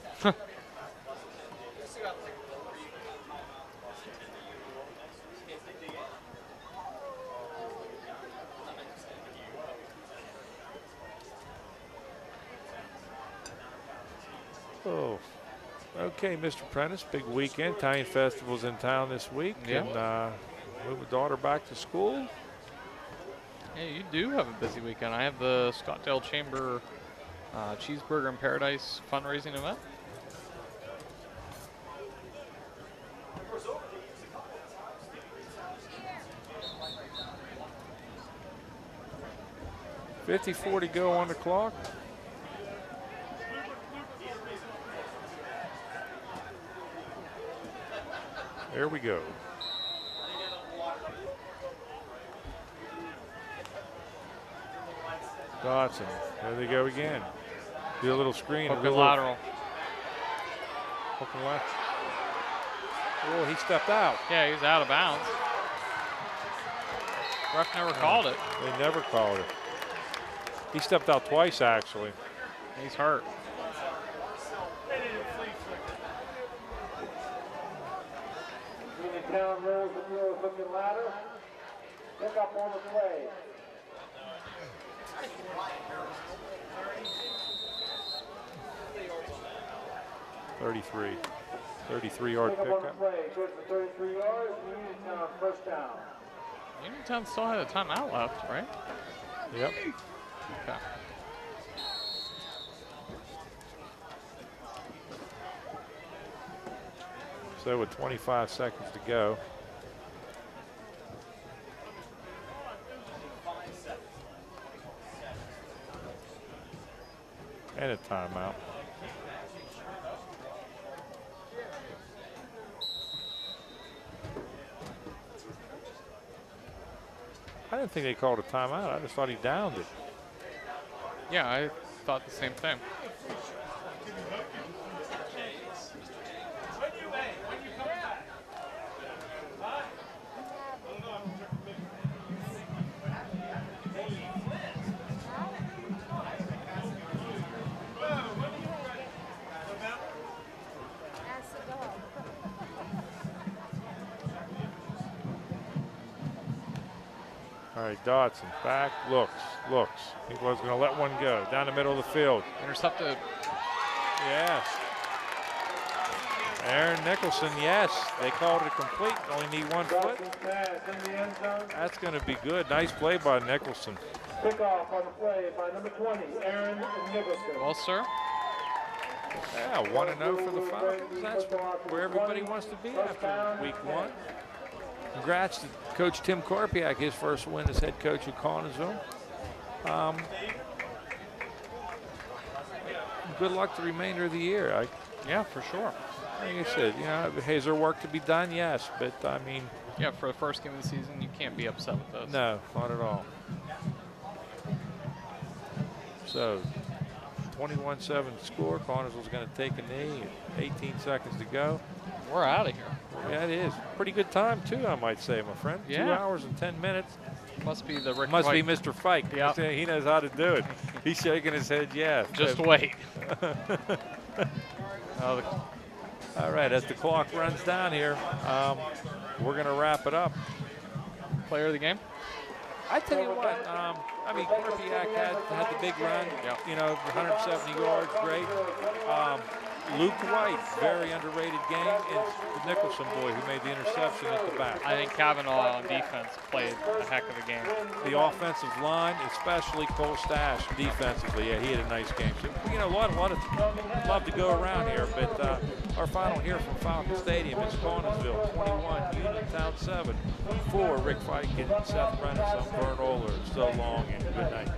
Oh, okay, Mr. Prentice, big weekend. Italian Festival's in town this week. Yeah. And move a daughter back to school. Yeah, you do have a busy weekend. I have the Scottdale Chamber Cheeseburger in Paradise fundraising event. .54 to go on the clock. There we go. Dotson, there they go again. Do a little screen. Hook and lateral. Hook and lateral. Oh, he stepped out. Yeah, he was out of bounds. Ref never called it. They never called it. He stepped out twice, actually. He's hurt. Uniontown rules the rule of hook and ladder. Pick up on the play. 33-yard Pick up on the pickup. play. Goes for 33 yards. Uniontown first down. Uniontown still had a timeout left, right? Yep. Okay. So with 25 seconds to go. And a timeout. I didn't think they called a timeout. I just thought he downed it. Yeah, I thought the same thing. All right, Dotson back, looks. He was going to let one go down the middle of the field. Intercepted. Yes. Aaron Nicholson, yes. They called it complete. Only need 1 foot. That's going to be good. Nice play by Nicholson. Pick off on the play by number 20, Aaron Nicholson. Well, sir. Yeah, 1-0 for the Falcons. That's where everybody wants to be after week 1. Congrats to Coach Tim Korpiak, his first win as head coach of Connellsville. Good luck the remainder of the year. Yeah, for sure. Like I said, you know, is there work to be done? Yes, but I mean. Yeah, for the first game of the season, you can't be upset with those. No, not at all. So, 21-7 score. Connellsville's going to take a knee. 18 seconds to go. We're out of here. Yeah, it is. Pretty good time, too, I might say, my friend. Yeah. 2 hours and 10 minutes. Must be the Rick Must White. be Mr. Fike. Yeah. He knows how to do it. He's shaking his head, yeah. Just wait. All right, as the clock runs down here, we're going to wrap it up. Player of the game? I tell you what, I mean, Korpiak had the big run, you know, 170 yards, great. Luke White, very underrated game, and the Nicholson boy who made the interception at the back. I think Kavanaugh on defense played a heck of a game. The offensive line, especially Cole Stash, defensively, yeah, he had a nice game. So, you know, a lot of love to go around here, but our final here from Falcon Stadium is Connellsville 21, Uniontown 7. For Rick Fike and Seth Prentice, I'm Vern Oler. So long and good night.